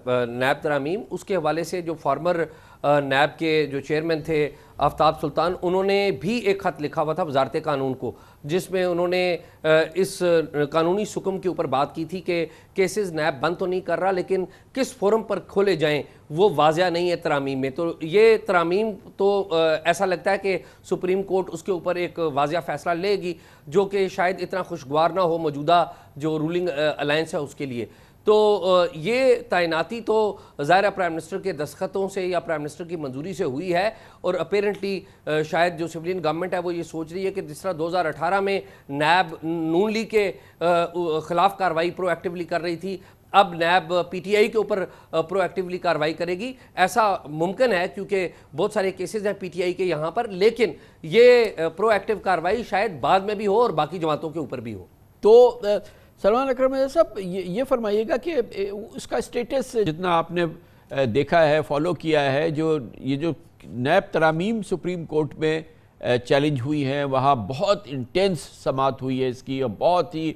[SPEAKER 4] نیب ترامیم, اس کے حوالے سے جو فارمر نیب کے جو چیئرمین تھے آفتاب سلطان, انہوں نے بھی ایک خط لکھا ہوا تھا وزارت قانون کو, جس میں انہوں نے اس قانونی سکم کے اوپر بات کی تھی کہ کیسز نیب بند تو نہیں کر رہا, لیکن کس فورم پر کھولے جائیں وہ واضح نہیں ہے ترامیم میں. تو یہ ترامیم تو ایسا لگتا ہے کہ سپریم کورٹ اس کے اوپر ایک واضح فیصلہ لے گی, جو کہ شاید اتنا خوشگوار نہ ہو موجودہ جو رولنگ الائنس ہے اس کے لیے. تو یہ تعیناتی تو ظاہر پرائم منسٹر کے دستخطوں سے یا پرائم منسٹر کی منظوری سے ہوئی ہے, اور اپیرنٹلی شاید جو سویلین گورنمنٹ ہے وہ یہ سوچ رہی ہے کہ جس طرح 2018 میں نیب نون لیگ کے خلاف کارروائی پرو ایکٹیولی کر رہی تھی, اب نیب پی ٹی آئی کے اوپر پرو ایکٹیولی کارروائی کرے گی. ایسا ممکن ہے کیونکہ بہت سارے کیسز ہیں پی ٹی آئی کے یہاں پر, لیکن یہ پرو ایکٹیو کارروائی شاید بعد میں بھی ہو اور باقی جماعتوں کے اوپر بھی ہو.
[SPEAKER 1] تو سلمان اکرم صاحب یہ فرمائیے گا کہ اس کا اسٹیٹس جتنا آپ نے دیکھا ہے, فالو کیا ہے, یہ جو نیب ترامیم سپریم کورٹ میں چیلنج ہوئی ہیں, وہاں بہت انٹینس سماعت ہوئی ہے اس کی, اور بہت ہی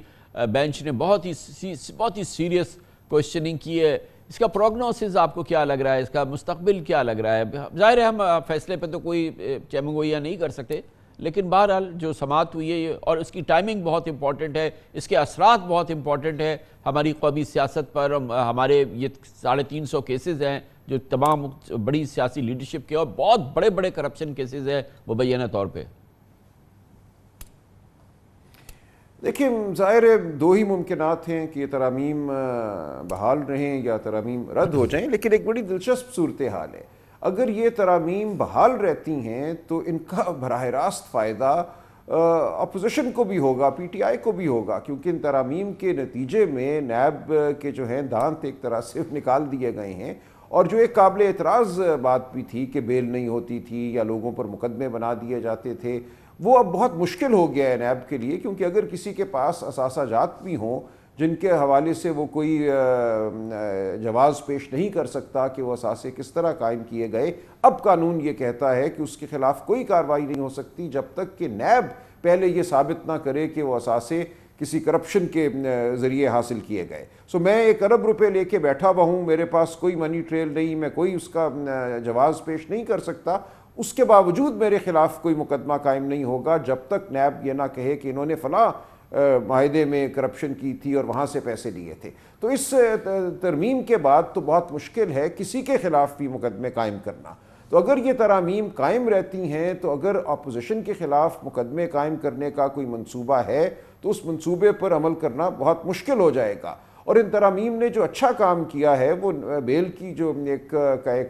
[SPEAKER 1] بینچ نے بہت ہی سیریس کوشچننگ کی ہے. اس کا پروگنوسس آپ کو کیا لگ رہا ہے, اس کا مستقبل کیا لگ رہا ہے؟ ظاہر ہے ہم فیصلے پہ تو کوئی چیمنگ گوئیاں نہیں کر سکتے, لیکن بہرحال جو سماعت ہوئی ہے اور اس کی ٹائمنگ بہت امپورٹنٹ ہے, اس کے اثرات بہت امپورٹنٹ ہے ہماری قومی سیاست پر. ہمارے یہ 350 کیسز ہیں جو تمام بڑی سیاسی لیڈرشپ کے, اور بہت بڑے بڑے کرپشن کیسز ہیں مبینہ طور پہ.
[SPEAKER 5] دیکھیں ظاہر ہے دو ہی ممکنات ہیں کہ یہ ترامیم بحال رہیں یا ترامیم رد ہو جائیں, لیکن ایک بڑی دلچسپ صورتحال ہے. اگر یہ ترامیم بحال رہتی ہیں تو ان کا براہ راست فائدہ اپوزیشن کو بھی ہوگا, پی ٹی آئی کو بھی ہوگا, کیونکہ ان ترامیم کے نتیجے میں نیب کے جو ہیں دانت ایک طرح سے نکال دیے گئے ہیں. اور جو ایک قابل اعتراض بات بھی تھی کہ بیل نہیں ہوتی تھی یا لوگوں پر مقدمے بنا دیے جاتے تھے, وہ اب بہت مشکل ہو گیا ہے نیب کے لیے, کیونکہ اگر کسی کے پاس اثاثہ جات بھی ہوں جن کے حوالے سے وہ کوئی جواز پیش نہیں کر سکتا کہ وہ اثاثے کس طرح قائم کیے گئے, اب قانون یہ کہتا ہے کہ اس کے خلاف کوئی کارروائی نہیں ہو سکتی جب تک کہ نیب پہلے یہ ثابت نہ کرے کہ وہ اثاثے کسی کرپشن کے ذریعے حاصل کیے گئے. سو میں 1 ارب روپے لے کے بیٹھا ہوا ہوں, میرے پاس کوئی منی ٹریل نہیں, میں کوئی اس کا جواز پیش نہیں کر سکتا, اس کے باوجود میرے خلاف کوئی مقدمہ قائم نہیں ہوگا جب تک نیب یہ نہ کہے کہ انہوں نے فلاں معاہدے میں کرپشن کی تھی اور وہاں سے پیسے لیے تھے. تو اس ترمیم کے بعد تو بہت مشکل ہے کسی کے خلاف بھی مقدمے قائم کرنا. تو اگر یہ ترامیم قائم رہتی ہیں تو اگر اپوزیشن کے خلاف مقدمے قائم کرنے کا کوئی منصوبہ ہے تو اس منصوبے پر عمل کرنا بہت مشکل ہو جائے گا. اور ان ترامیم نے جو اچھا کام کیا ہے وہ بیل کی جو ایک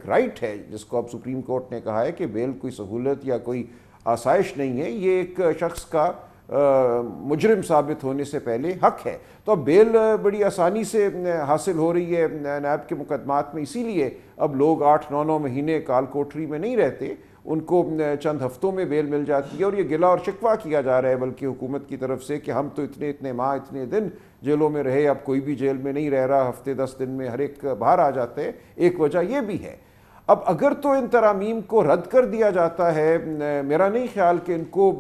[SPEAKER 5] رائٹ ہے، جس کو اب سپریم کورٹ نے کہا ہے کہ بیل کوئی سہولت یا کوئی آسائش نہیں ہے، یہ ایک شخص کا مجرم ثابت ہونے سے پہلے حق ہے۔ تو اب بیل بڑی آسانی سے حاصل ہو رہی ہے نیب کے مقدمات میں، اسی لیے اب لوگ 8-9 مہینے کال کوٹری میں نہیں رہتے، ان کو چند ہفتوں میں بیل مل جاتی ہے۔ اور یہ گلہ اور شکوہ کیا جا رہا ہے بلکہ حکومت کی طرف سے کہ ہم تو اتنے ماہ اتنے دن جیلوں میں رہے، اب کوئی بھی جیل میں نہیں رہ رہا، ہفتے 10 دن میں ہر ایک باہر آ جاتے ہیں۔ ایک وجہ یہ بھی ہے۔ اب اگر تو ان ترامیم کو رد کر دیا جاتا ہے، میرا نہیں خیال کہ ان کو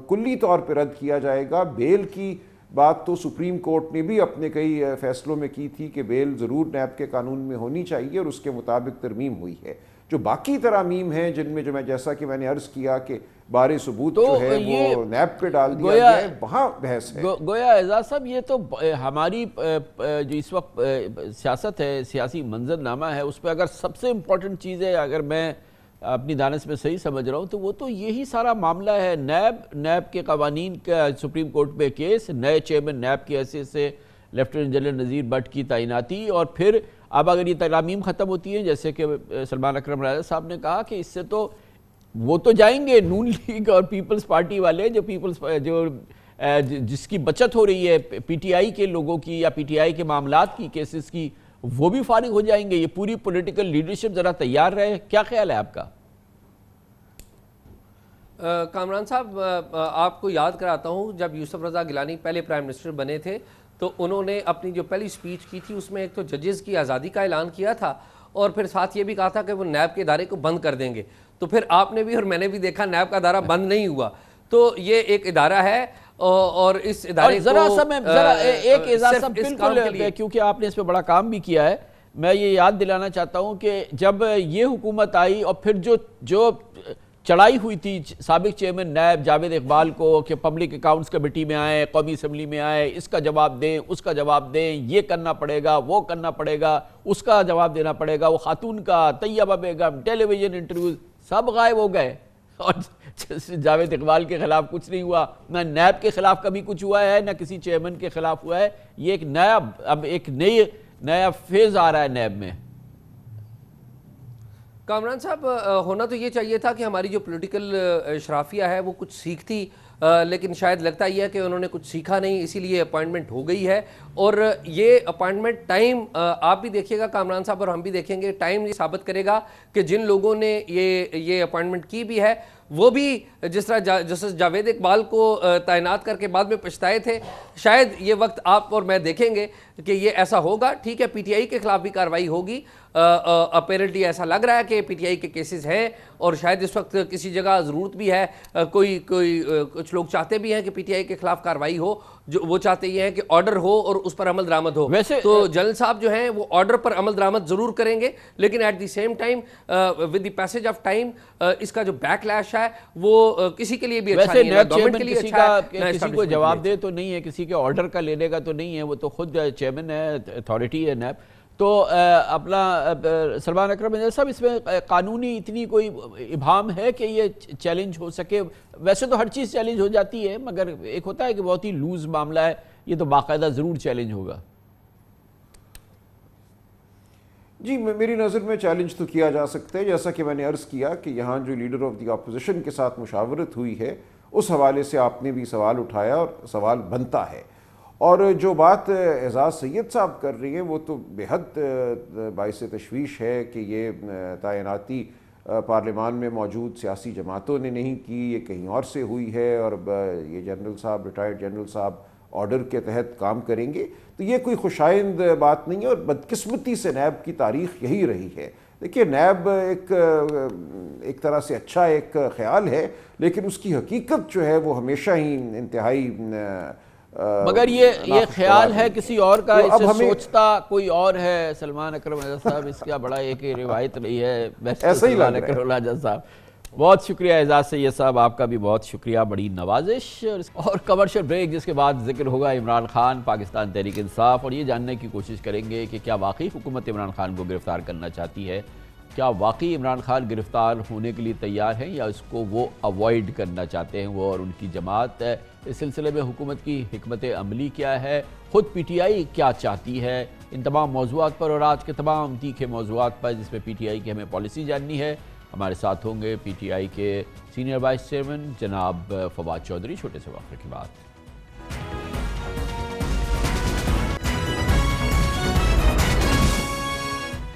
[SPEAKER 5] کلی طور پہ رد کیا جائے گا۔ بیل کی بات تو سپریم کورٹ نے بھی اپنے کئی فیصلوں میں کی تھی کہ بیل ضرور نیب کے قانون میں ہونی چاہیے، اور اس کے مطابق ترمیم ہوئی ہے۔ جو باقی ترامیم ہیں جن میں جیسا کہ میں نے عرض کیا کہ بارے ثبوت جو ہے وہ نیب پہ ڈال دیا گیا ہے، وہاں بحث ہے۔
[SPEAKER 1] گویا اعزاز صاحب یہ تو ہماری جو اس وقت سیاست ہے، سیاسی منظرنامہ ہے، اس پہ اگر سب سے امپورٹنٹ چیز ہے، اگر میں اپنی دانش میں صحیح سمجھ رہا ہوں تو وہ تو یہی سارا معاملہ ہے۔ نیب کے قوانین کا سپریم کورٹ میں کیس، نئے چیئرمین نیب کی حیثیت سے لیفٹیننٹ جنرل نذیر بٹ کی تعیناتی، اور پھر اب اگر یہ ترامیم ختم ہوتی ہیں جیسے کہ سلمان اکرم راجہ صاحب نے کہا کہ اس سے تو وہ تو جائیں گے نون لیگ اور پیپلز پارٹی والے، جو جس کی بچت ہو رہی ہے پی ٹی آئی کے لوگوں کی یا پی ٹی آئی کے معاملات کی، کیسز کی، وہ بھی فارغ ہو جائیں گے۔ یہ پوری پولیٹیکل لیڈرشپ ذرا تیار رہے، کیا خیال ہے آپ کا؟
[SPEAKER 4] کامران صاحب، آپ کو یاد کراتا ہوں جب یوسف رضا گیلانی پہلے پرائم منسٹر بنے تھے تو انہوں نے اپنی جو پہلی سپیچ کی تھی اس میں ایک تو ججز کی آزادی کا اعلان کیا تھا، اور پھر ساتھ یہ بھی کہا تھا کہ وہ نیب کے ادارے کو بند کر دیں گے۔ تو پھر آپ نے بھی اور میں نے بھی دیکھا نیب کا ادارہ بند نہیں ہوا۔ تو یہ ایک ادارہ ہے اور اس ادارے کو
[SPEAKER 1] ایک اعزاز صاحب بالکل، کیونکہ آپ نے اس پہ بڑا کام بھی کیا ہے، میں یہ یاد دلانا چاہتا ہوں کہ جب یہ حکومت آئی اور پھر جو چڑھائی ہوئی تھی سابق چیئرمین نیب جاوید اقبال کو کہ پبلک اکاؤنٹس کمیٹی میں آئیں، قومی اسمبلی میں آئیں، اس کا جواب دیں، اس کا جواب دیں، یہ کرنا پڑے گا، وہ کرنا پڑے گا، اس کا جواب دینا پڑے گا، وہ خاتون کا، طیبہ بیگم، ٹیلی ویژن انٹرویوز سب غائب ہو گئے، اور جاوید اقبال کے خلاف کچھ نہیں ہوا، نہ نیب کے خلاف کبھی کچھ ہوا ہے، نہ کسی چیئرمین کے خلاف ہوا ہے۔ یہ ایک نیا فیز آ رہا ہے نیب میں۔
[SPEAKER 4] کامران صاحب، ہونا تو یہ چاہیے تھا کہ ہماری جو پولیٹیکل شرافیہ ہے وہ کچھ سیکھتی، لیکن شاید لگتا ہی ہے کہ انہوں نے کچھ سیکھا نہیں، اسی لیے اپائنٹمنٹ ہو گئی ہے۔ اور یہ اپائنٹمنٹ ٹائم آپ بھی دیکھیے گا کامران صاحب اور ہم بھی دیکھیں گے، ٹائم یہ ثابت کرے گا کہ جن لوگوں نے یہ اپائنٹمنٹ کی بھی ہے وہ بھی جس طرح جسٹس جاوید اقبال کو تعینات کر کے بعد میں پچھتائے تھے، شاید یہ وقت آپ اور میں دیکھیں گے کہ یہ ایسا ہوگا۔ ٹھیک ہے، پی ٹی آئی کے خلاف بھی کارروائی ہوگی، اپیرنٹلی ایسا لگ رہا ہے کہ پی ٹی آئی کے کیسز ہیں، اور شاید اس وقت کسی جگہ ضرورت بھی ہے، کچھ لوگ چاہتے بھی ہیں کہ پی ٹی آئی کے خلاف کارروائی ہو، جو وہ چاہتے یہ ہیں کہ آرڈر ہو اور اس پر عمل درآمد ہو۔ تو جنرل صاحب جو ہیں وہ آرڈر پر عمل درآمد ضرور کریں گے، لیکن at the same time with the passage of time اس کا جو بیک لیش ہے وہ کسی کے لیے بھی اچھا نہیں ہے، گورنمنٹ کے لیے اچھا ہے،
[SPEAKER 1] کسی کو جواب دے تو نہیں ہے، کسی کے آرڈر کا لینے کا تو نہیں ہے، وہ تو خود چیئرمین ہے، اتھارٹی ہے نیب۔ تو اپنا سلمان اکرم صاحب، اس میں قانونی اتنی کوئی ابہام ہے کہ یہ چیلنج ہو سکے؟ ویسے تو ہر چیز چیلنج ہو جاتی ہے، مگر ایک ہوتا ہے کہ بہت ہی لوز معاملہ ہے، یہ تو باقاعدہ ضرور چیلنج ہوگا۔
[SPEAKER 5] جی، میری نظر میں چیلنج تو کیا جا سکتا ہے، جیسا کہ میں نے عرض کیا کہ یہاں جو لیڈر آف دی اپوزیشن کے ساتھ مشاورت ہوئی ہے اس حوالے سے آپ نے بھی سوال اٹھایا اور سوال بنتا ہے۔ اور جو بات اعزاز سید صاحب کر رہی ہیں وہ تو بے حد باعث تشویش ہے کہ یہ تعیناتی پارلیمان میں موجود سیاسی جماعتوں نے نہیں کی، یہ کہیں اور سے ہوئی ہے، اور یہ جنرل صاحب، ریٹائرڈ جنرل صاحب آرڈر کے تحت کام کریں گے، تو یہ کوئی خوشائند بات نہیں ہے، اور بدقسمتی سے نیب کی تاریخ یہی رہی ہے۔ دیکھیے، نیب ایک طرح سے اچھا ایک خیال ہے، لیکن اس کی حقیقت جو ہے وہ ہمیشہ ہی انتہائی
[SPEAKER 1] مگر یہ خیال ہے کسی اور کا، اسے سوچتا کوئی اور ہے۔ سلمان اکرم صاحب، اس کا بڑا ایک روایت رہی ہے،
[SPEAKER 5] ایسا ہی لگ رہا ہے
[SPEAKER 1] صاحب۔ بہت شکریہ اعزاز سید صاحب، آپ کا بھی بہت شکریہ، بڑی نوازش۔ اور کمرشل بریک، جس کے بعد ذکر ہوگا عمران خان، پاکستان تحریک انصاف، اور یہ جاننے کی کوشش کریں گے کہ کیا واقعی حکومت عمران خان کو گرفتار کرنا چاہتی ہے، کیا واقعی عمران خان گرفتار ہونے کے لیے تیار ہیں، یا اس کو وہ اوائڈ کرنا چاہتے ہیں، وہ اور ان کی جماعت۔ اس سلسلے میں حکومت کی حکمت عملی کیا ہے، خود پی ٹی آئی کیا چاہتی ہے، ان تمام موضوعات پر اور آج کے تمام تیکھے موضوعات پر جس میں پی ٹی آئی کی ہمیں پالیسی جاننی ہے، ہمارے ساتھ ہوں گے پی ٹی آئی کے سینئر وائس چیئرمین جناب فواد چودھری۔ چھوٹے سے وقفے کے بعد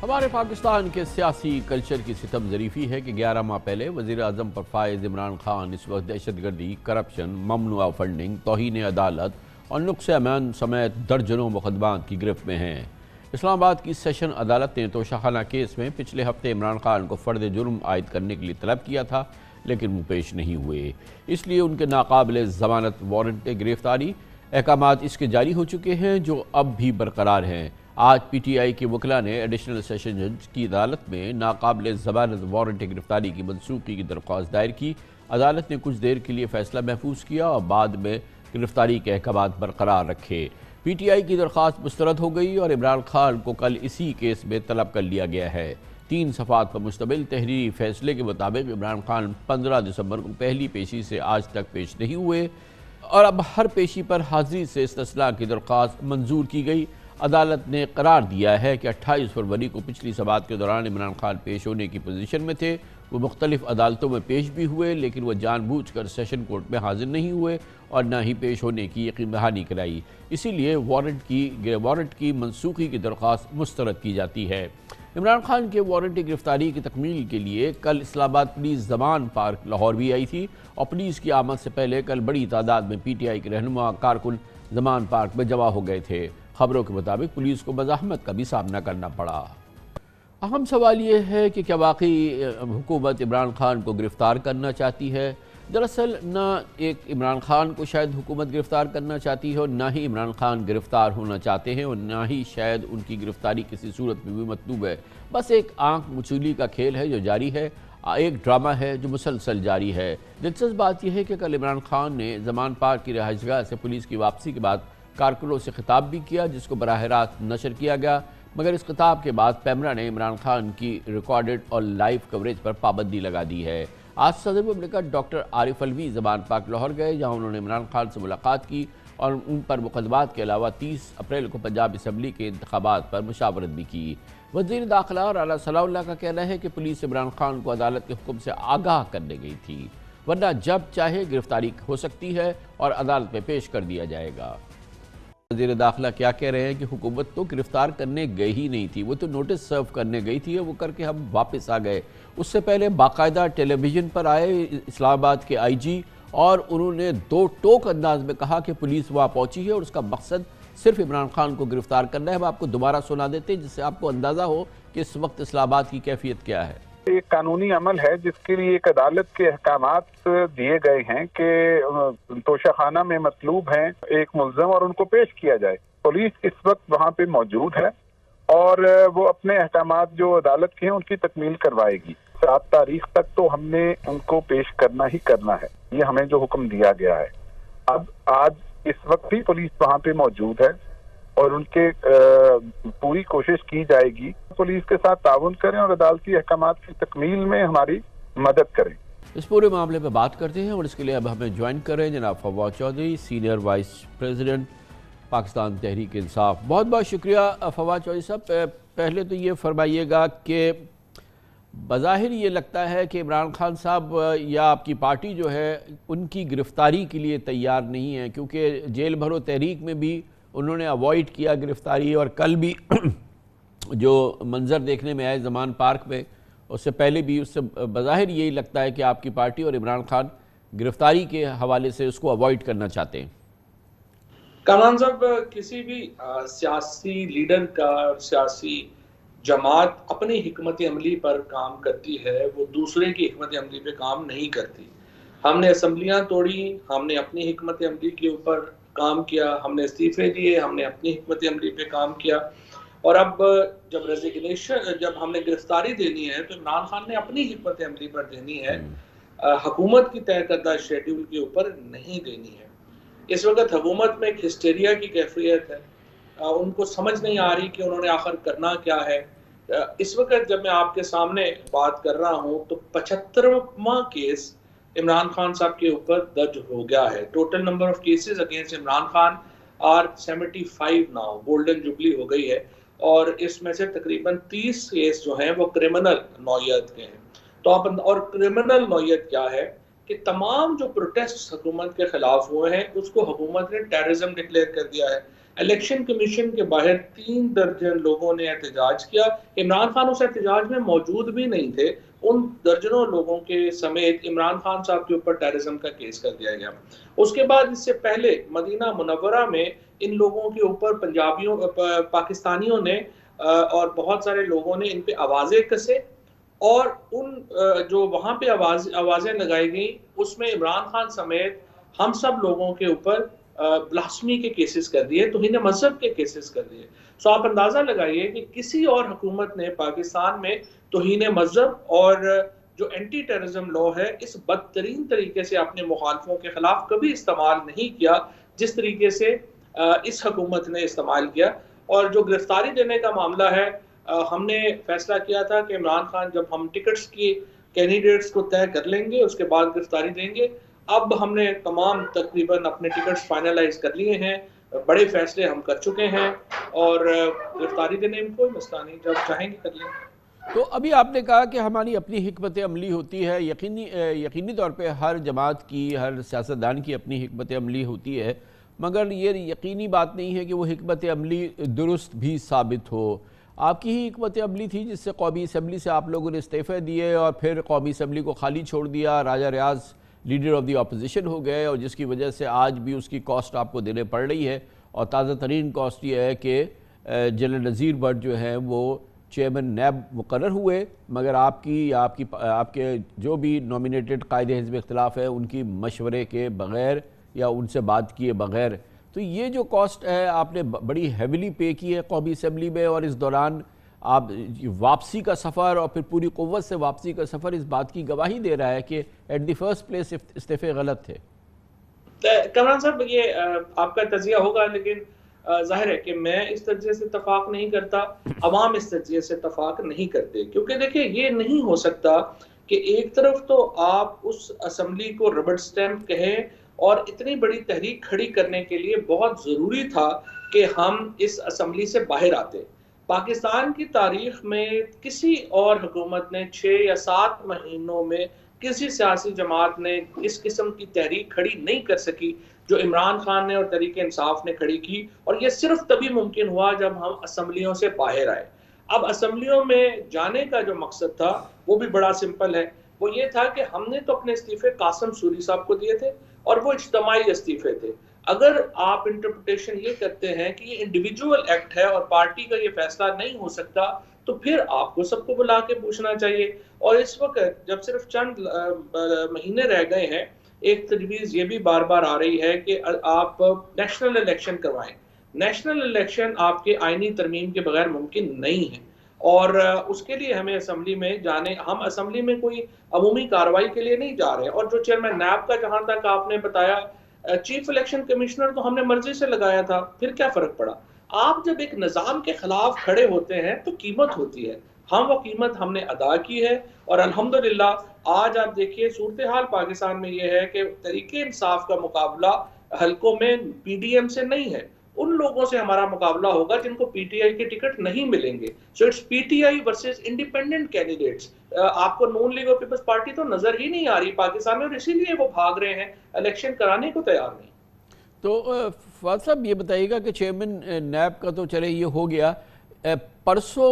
[SPEAKER 1] ہمارے پاکستان کے سیاسی کلچر کی ستم ظریفی ہے کہ 11 ماہ پہلے وزیر اعظم پر فائز عمران خان اس وقت دہشت گردی، کرپشن، ممنوعہ فنڈنگ، توہین عدالت اور نقص امن سمیت درجنوں مقدمات کی گرفت میں ہیں۔ اسلام آباد کی سیشن عدالت نے توشہ خانہ کیس میں پچھلے ہفتے عمران خان کو فرد جرم عائد کرنے کے لیے طلب کیا تھا، لیکن وہ پیش نہیں ہوئے، اس لیے ان کے ناقابل ضمانت وارنٹ گرفتاری احکامات اس کے جاری ہو چکے ہیں جو اب بھی برقرار ہیں۔ آج پی ٹی آئی کے وکلاء نے ایڈیشنل سیشن جج کی عدالت میں ناقابل ضمانت وارنٹ گرفتاری کی منسوخی کی درخواست دائر کی۔ عدالت نے کچھ دیر کے لیے فیصلہ محفوظ کیا اور بعد میں گرفتاری کے احکامات برقرار رکھے۔ پی ٹی آئی کی درخواست مسترد ہو گئی اور عمران خان کو کل اسی کیس میں طلب کر لیا گیا ہے۔ 3 صفحات پر مشتمل تحریری فیصلے کے مطابق عمران خان 15 دسمبر کو پہلی پیشی سے آج تک پیش نہیں ہوئے اور اب ہر پیشی پر حاضری سے استثناء کی درخواست منظور کی گئی۔ عدالت نے قرار دیا ہے کہ 28 فروری کو پچھلی سماعت کے دوران عمران خان پیش ہونے کی پوزیشن میں تھے۔ وہ مختلف عدالتوں میں پیش بھی ہوئے، لیکن وہ جان بوجھ کر سیشن کورٹ میں حاضر نہیں ہوئے اور نہ ہی پیش ہونے کی یقین دہانی کرائی، اسی لیے وارنٹ کی منسوخی کی درخواست مسترد کی جاتی ہے۔ عمران خان کے وارنٹ گرفتاری کی تکمیل کے لیے کل اسلام آباد پولیس زمان پارک لاہور بھی آئی تھی اور پولیس کی آمد سے پہلے کل بڑی تعداد میں پی ٹی آئی کے رہنما کارکن زمان پارک میں جمع ہو گئے تھے۔ خبروں کے مطابق پولیس کو مزاحمت کا بھی سامنا کرنا پڑا۔ اہم سوال یہ ہے کہ کیا واقعی حکومت عمران خان کو گرفتار کرنا چاہتی ہے؟ دراصل نہ ایک عمران خان کو شاید حکومت گرفتار کرنا چاہتی ہے اور نہ ہی عمران خان گرفتار ہونا چاہتے ہیں اور نہ ہی شاید ان کی گرفتاری کسی صورت میں بھی مطلوب ہے۔ بس ایک آنکھ مچولی کا کھیل ہے جو جاری ہے، ایک ڈرامہ ہے جو مسلسل جاری ہے۔ دلچسپ بات یہ ہے کہ کل عمران خان نے زمان پارک کی رہائش گاہ سے پولیس کی واپسی کے بعد کارکنوں سے خطاب بھی کیا جس کو براہ راست نشر کیا گیا، مگر اس خطاب کے بعد پیمرا نے عمران خان کی ریکارڈڈ اور لائیو کوریج پر پابندی لگا دی ہے۔ آج صدر مملکت ڈاکٹر عارف الوی زمان پارک لاہور گئے جہاں انہوں نے عمران خان سے ملاقات کی اور ان پر مقدمات کے علاوہ 30 اپریل کو پنجاب اسمبلی کے انتخابات پر مشاورت بھی کی۔ وزیر داخلہ اور اعلیٰ ثناء اللہ کا کہنا ہے کہ پولیس عمران خان کو عدالت کے حکم سے آگاہ کرنے گئی تھی، ورنہ جب چاہے گرفتاری ہو سکتی ہے اور عدالت میں پیش کر دیا جائے گا۔ وزیر داخلہ کیا کہہ رہے ہیں کہ حکومت تو گرفتار کرنے گئی ہی نہیں تھی، وہ تو نوٹس سرو کرنے گئی تھی، وہ کر کے ہم واپس آ گئے۔ اس سے پہلے باقاعدہ ٹیلی ویژن پر آئے اسلام آباد کے آئی جی اور انہوں نے 2 ٹوک انداز میں کہا کہ پولیس وہاں پہنچی ہے اور اس کا مقصد صرف عمران خان کو گرفتار کرنا ہے۔ ہم آپ کو دوبارہ سنا دیتے ہیں جس سے آپ کو اندازہ ہو کہ اس وقت اسلام آباد کی کیفیت کیا ہے۔
[SPEAKER 6] ایک قانونی عمل ہے جس کے لیے ایک عدالت کے احکامات دیے گئے ہیں کہ توشہ خانہ میں مطلوب ہیں ایک ملزم اور ان کو پیش کیا جائے۔ پولیس اس وقت وہاں پہ موجود ہے اور وہ اپنے احکامات جو عدالت کے ہیں ان کی تکمیل کروائے گی۔ 7 تاریخ تک تو ہم نے ان کو پیش کرنا ہی کرنا ہے، یہ ہمیں جو حکم دیا گیا ہے۔ اب آج اس وقت بھی پولیس وہاں پہ موجود ہے اور ان کے پوری کوشش کی جائے گی پولیس کے ساتھ تعاون کریں اور عدالتی احکامات کی تکمیل میں ہماری مدد کریں۔
[SPEAKER 1] اس پورے معاملے پہ بات کرتے ہیں اور اس کے لیے اب ہمیں جوائن کریں جناب Fawad Chaudhry, senior vice president Pakistan Tehreek Insaf. بہت بہت شکریہ فواد چودھری صاحب۔ پہلے تو یہ فرمائیے گا کہ بظاہر یہ لگتا ہے کہ عمران خان صاحب یا آپ کی پارٹی جو ہے ان کی گرفتاری کے لیے تیار نہیں ہے، کیونکہ جیل بھرو تحریک میں بھی انہوں نے اوائڈ کیا گرفتاری اور کل بھی جو منظر دیکھنے میں آئے زمان پارک میں، اس سے پہلے بھی اس سے بظاہر یہی لگتا ہے کہ آپ کی پارٹی اور عمران خان گرفتاری کے حوالے سے اس کو اوائڈ کرنا چاہتے ہیں۔
[SPEAKER 7] کامران صاحب، کسی بھی سیاسی لیڈر کا اور سیاسی جماعت اپنی حکمت عملی پر کام کرتی ہے، وہ دوسرے کی حکمت عملی پہ کام نہیں کرتی۔ ہم نے اسمبلیاں توڑی، ہم نے اپنی حکمت عملی کے اوپر کام کیا، ہم نے استعفے دیے، ہم نے اپنی حکمت عملی پہ کام کیا، اور اب جب جب ہم نے گرفتاری دینی ہے تو عمران خان نے اپنی حکمت عملی پر دینی ہے، حکومت کی طے کردہ شیڈیول کے اوپر نہیں دینی ہے۔ اس وقت حکومت میں ایک ہسٹیریا کی کیفیت ہے، ان کو سمجھ نہیں آ رہی کہ انہوں نے آخر کرنا کیا ہے۔ اس وقت جب میں آپ کے سامنے بات کر رہا ہوں تو 75واں کیس عمران خان صاحب کے اوپر درج ہو گیا ہے. Total number of cases against Imran Khan are 75 now. Golden jubilee ہو گئی ہے اور اس میں سے تقریباً 30 کیس جو ہیں وہ کرمنل نوعیت کے ہیں. تو آپ اور کرمنل نوعیت کیا ہے کہ تمام جو پروٹیسٹ حکومت کے خلاف ہوئے ہیں اس کو حکومت نے ٹیررزم ڈکلیئر کر دیا ہے. الیکشن کمیشن کے باہر 3 درجن لوگوں نے احتجاج کیا. عمران خان اس احتجاج میں موجود بھی نہیں تھے. ان درجنوں لوگوں کے سمیت عمران خان صاحب کے اوپر ٹیررزم کا کیس کر دیا گیا. اس کے بعد اس سے پہلے مدینہ منورہ میں ان لوگوں کے اوپر پنجابیوں پاکستانیوں نے اور بہت سارے لوگوں نے ان پہ آوازیں کسے اور ان جو وہاں پہ آوازیں لگائی گئیں اس میں عمران خان سمیت ہم سب لوگوں کے اوپر بلاسمی کے کیسز کر دیے, توہین مذہب کے کیسز کر دیے. سو آپ اندازہ لگائیے کہ کسی اور حکومت نے پاکستان میں توہین مذہب اور جو اینٹی ٹیررزم لا ہے اس بدترین طریقے سے اپنے مخالفوں کے خلاف کبھی استعمال نہیں کیا جس طریقے سے اس حکومت نے استعمال کیا. اور جو گرفتاری دینے کا معاملہ ہے, ہم نے فیصلہ کیا تھا کہ عمران خان جب ہم ٹکٹس کی کینڈیڈیٹس کو طے کر لیں گے اس کے بعد گرفتاری دیں گے. اب ہم نے تمام تقریباً اپنے ٹکٹس فائنلائز کر لیے ہیں, بڑے فیصلے ہم کر چکے ہیں اور گرفتاری دینے میں کوئی مسئلہ نہیں, جب چاہیں گے کر لیں.
[SPEAKER 1] تو ابھی آپ نے کہا کہ ہماری اپنی حکمت عملی ہوتی ہے. یقینی طور پہ ہر جماعت کی, ہر سیاستدان کی اپنی حکمت عملی ہوتی ہے, مگر یہ یقینی بات نہیں ہے کہ وہ حکمت عملی درست بھی ثابت ہو. آپ کی ہی حکمت عملی تھی جس سے قومی اسمبلی سے آپ لوگوں نے استعفے دیے اور پھر قومی اسمبلی کو خالی چھوڑ دیا, راجہ ریاض لیڈر آف دی اپوزیشن ہو گئے اور جس کی وجہ سے آج بھی اس کی کاسٹ آپ کو دینے پڑ رہی ہے. اور تازہ ترین کاسٹ یہ ہے کہ جنرل نذیر بٹ جو ہیں وہ چیئرمین نیب مقرر ہوئے, مگر آپ کے جو بھی نومینیٹڈ قائد حزب اختلاف ہیں ان کی مشورے کے بغیر یا ان سے بات کیے بغیر. تو یہ جو کاسٹ ہے آپ نے بڑی ہیویلی پے کی ہے قومی اسمبلی میں, اور اس دوران آپ واپسی کا سفر اور پھر پوری قوت سے واپسی کا سفر اس بات کی گواہی دے رہا ہے کہ ایٹ دی فرسٹ پلیس استعفے غلط تھے.
[SPEAKER 7] کامران صاحب یہ آپ کا تجزیہ ہوگا, لیکن ظاہر ہے کہ میں اس تجزیے سے اتفاق نہیں کرتا, عوام اس تجزیے سے اتفاق نہیں کرتے. کیونکہ دیکھیں یہ نہیں ہو سکتا کہ ایک طرف تو آپ اس اسمبلی کو ربڑ سٹیمپ کہیں اور اتنی بڑی تحریک کھڑی کرنے کے لیے بہت ضروری تھا کہ ہم اس اسمبلی سے باہر آتے. پاکستان کی تاریخ میں کسی اور حکومت نے 6 یا 7 مہینوں میں کسی سیاسی جماعت نے اس قسم کی تحریک کھڑی نہیں کر سکی جو عمران خان نے اور تحریک انصاف نے کھڑی کی, اور یہ صرف تبھی ممکن ہوا جب ہم اسمبلیوں سے باہر آئے. اب اسمبلیوں میں جانے کا جو مقصد تھا وہ بھی بڑا سمپل ہے, وہ یہ تھا کہ ہم نے تو اپنے استعفے قاسم سوری صاحب کو دیے تھے اور وہ اجتماعی استعفے تھے. اگر آپ انٹرپریٹیشن یہ کرتے ہیں کہ یہ انڈیویجول ایکٹ ہے اور پارٹی کا یہ فیصلہ نہیں ہو سکتا, تو پھر آپ کو سب کو بلا کے پوچھنا چاہیے. اور اس وقت جب صرف چند مہینے رہ گئے ہیں, ایک تجویز یہ بھی بار بار آ رہی ہے کہ آپ نیشنل الیکشن کروائیں. نیشنل الیکشن آپ کے آئینی ترمیم کے بغیر ممکن نہیں ہے, اور اس کے لیے ہمیں اسمبلی میں جانے, ہم اسمبلی میں کوئی عمومی کارروائی کے لیے نہیں جا رہے. اور جو چیئرمین نیب کا جہاں تک آپ نے بتایا, چیف الیکشن کمشنر تو ہم نے مرضی سے لگایا تھا, پھر کیا فرق پڑا. آپ جب ایک نظام کے خلاف کھڑے ہوتے ہیں تو قیمت ہوتی ہے, وہ قیمت ہم نے ادا کی ہے. اور الحمدللہ آج آپ دیکھیے صورتحال پاکستان میں یہ ہے کہ تحریک انصاف کا مقابلہ حلقوں میں پی ڈی ایم سے نہیں ہے, ان لوگوں سے ہمارا مقابلہ ہوگا جن کو پی ٹی آئی کے ٹکٹ نہیں ملیں گے. So it's P T I versus independent candidates. آپ کو نون لیگ اور پیپلز پارٹی تو نظر ہی نہیں آ رہی پاکستان میں, اور اسی لیے وہ بھاگ رہے ہیں, الیکشن کرانے کو تیار نہیں.
[SPEAKER 1] تو فواد صاحب یہ بتائیے گا کہ چیئرمین نیب کا تو چلے یہ ہو گیا, پرسوں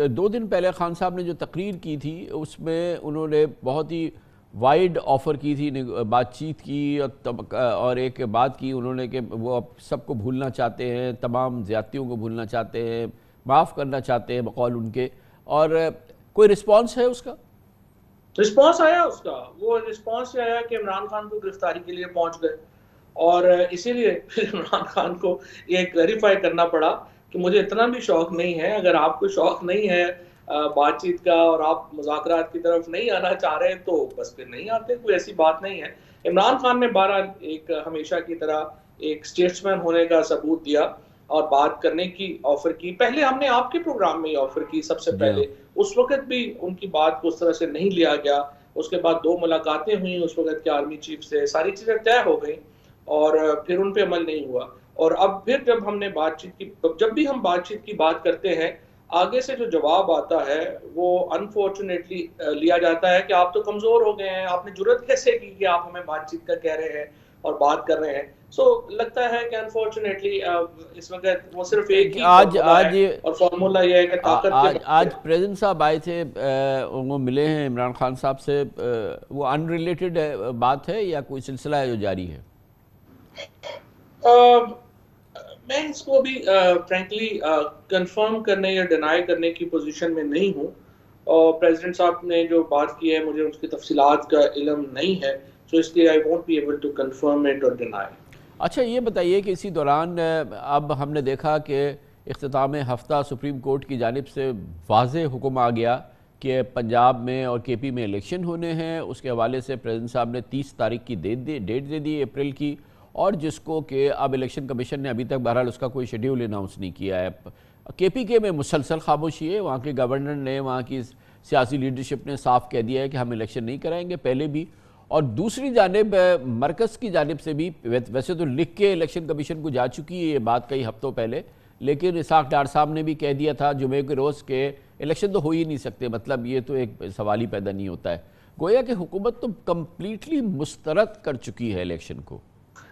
[SPEAKER 1] 2 دن پہلے خان صاحب نے جو تقریر کی تھی اس میں انہوں نے بہت ہی وائڈ آفر کی تھی, بات چیت کی, اور ایک بات کی انہوں نے کہ وہ سب کو بھولنا چاہتے ہیں, تمام زیادتیوں کو بھولنا چاہتے ہیں, معاف کرنا چاہتے ہیں بقول ان کے. اور کوئی رسپانس ہے اس کا؟
[SPEAKER 7] رسپانس آیا اس کا, وہ رسپانس یہ آیا کہ عمران خان کو گرفتاری کے لیے پہنچ گئے, اور اسی لیے پھر عمران خان کو یہ کلیریفائی کرنا پڑا کہ مجھے اتنا بھی شوق نہیں ہے. اگر آپ کو شوق نہیں ہے بات چیت کا اور آپ مذاکرات کی طرف نہیں آنا چاہ رہے تو بس پھر نہیں آتے, کوئی ایسی بات نہیں ہے. عمران خان نے بہرحال ایک ہمیشہ کی طرح ایک اسٹیٹس مین ہونے کا ثبوت دیا اور بات کرنے کی آفر کی. پہلے ہم نے آپ کے پروگرام میں آفر کی سب سے پہلے, اس وقت بھی ان کی بات کو اس طرح سے نہیں لیا گیا. اس کے بعد 2 ملاقاتیں ہوئیں اس وقت کے آرمی چیف سے, ساری چیزیں طے ہو گئیں اور پھر ان پہ عمل نہیں ہوا. اور اب پھر جب ہم نے جب بھی ہم بات چیت کی بات کرتے ہیں, آگے سے جو جواب آتا ہے وہ انفارچونیٹلی لیا جاتا ہے کہ آپ تو کمزور ہو گئے ہیں, آپ نے جرأت کیسے کی کہ آپ ہمیں بات چیت کا کہہ رہے ہیں اور بات کر رہے ہیں. سو لگتا ہے کہ انفارچونیٹلی اس وقت وہ صرف ایک ہی فارمولا ہے, اور فارمولا یہ ہے کہ طاقت
[SPEAKER 1] آج پریزیڈنٹ صاحب آئے تھے, وہ ملے ہیں عمران خان صاحب سے, وہ ان ریلیٹڈ بات ہے یا کوئی سلسلہ ہے جو جاری ہے؟
[SPEAKER 7] میں اس کو بھی فرینکلی کنفرم کرنے یا ڈینائی کرنے کی پوزیشن میں نہیں ہوں, اور پریزیڈنٹ صاحب نے جو بات کی ہے مجھے اس کی تفصیلات کا علم نہیں ہے, سو اس لیے I won't be able to confirm it or deny.
[SPEAKER 1] اچھا یہ بتائیے کہ اسی دوران اب ہم نے دیکھا کہ اختتام ہفتہ سپریم کورٹ کی جانب سے واضح حکم آ گیا کہ پنجاب میں اور کے پی میں الیکشن ہونے ہیں. اس کے حوالے سے پریزیڈنٹ صاحب نے 30 تاریخ کی ڈیٹ دے دی اپریل کی, اور جس کو کہ اب الیکشن کمیشن نے ابھی تک بہرحال اس کا کوئی شیڈیول اناؤنس نہیں کیا ہے. کے پی کے میں مسلسل خاموشی ہے, وہاں کے گورنر نے, وہاں کی سیاسی لیڈرشپ نے صاف کہہ دیا ہے کہ ہم الیکشن نہیں کرائیں گے پہلے بھی. اور دوسری جانب مرکز کی جانب سے بھی ویسے تو لکھ کے الیکشن کمیشن کو جا چکی ہے یہ بات کئی ہفتوں پہلے, لیکن اسحاق ڈار صاحب نے بھی کہہ دیا تھا جمعے کے روز کہ الیکشن تو ہو ہی نہیں سکتے, مطلب یہ تو ایک سوال ہی پیدا نہیں ہوتا ہے. گویا کہ حکومت تو کمپلیٹلی مسترد کر چکی ہے الیکشن کو.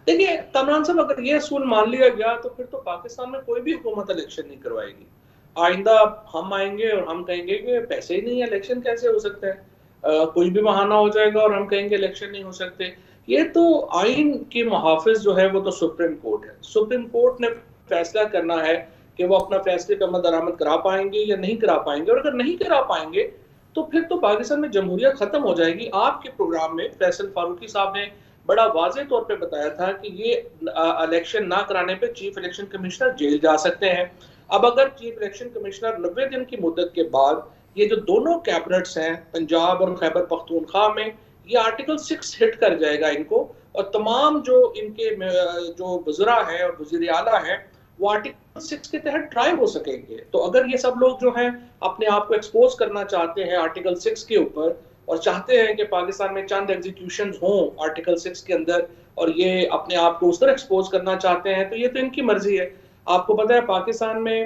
[SPEAKER 7] دیکھیے کامران صاحب, اگر یہ اصول مان لیا گیا تو پھر تو پاکستان میں کوئی بھی حکومت الیکشن نہیں کروائے گی. آئندہ ہم آئیں گے اور ہم کہیں گے کہ پیسے ہی نہیں ہے, الیکشن کیسے ہو سکتے ہیں, کوئی بھی بہانہ ہو جائے گا اور ہم کہیں گے الیکشن نہیں ہو سکتے. یہ تو آئین کے محافظ جو ہے وہ تو سپریم کورٹ ہے. سپریم کورٹ نے فیصلہ کرنا ہے کہ وہ اپنا فیصلے پہ عمل درآمد کرا پائیں گے یا نہیں کرا پائیں گے, اور اگر نہیں کرا پائیں گے تو پھر تو پاکستان میں جمہوریت ختم ہو جائے گی. آپ کے پروگرام میں فیصل فاروقی صاحب نے بڑا واضح طور پہ بتایا تھا کہ یہ الیکشن نہ کرانے پہ چیف الیکشن کمشنر جیل جا سکتے ہیں. اب اگر چیف الیکشن کمشنر 90 دن کی مدت کے بعد یہ جو دونوں کیبنٹس ہیں پنجاب اور خیبر پختونخوا میں, یہ آرٹیکل 6 ہٹ کر جائے گا ان کو, اور تمام جو ان کے جو وزراء ہیں اور وزیر اعلیٰ ہیں وہ آرٹیکل 6 کے تحت ٹرائی ہو سکیں گے. تو اگر یہ سب لوگ جو ہیں اپنے آپ کو ایکسپوز کرنا چاہتے ہیں آرٹیکل 6 کے اوپر, اور چاہتے ہیں کہ پاکستان میں چند ایگزیکیوشنز ہوں آرٹیکل 6 کے اندر, اور یہ اپنے آپ کو اس طرح ایکسپوز کرنا چاہتے ہیں, تو یہ تو ان کی مرضی ہے. آپ کو پتہ ہے پاکستان میں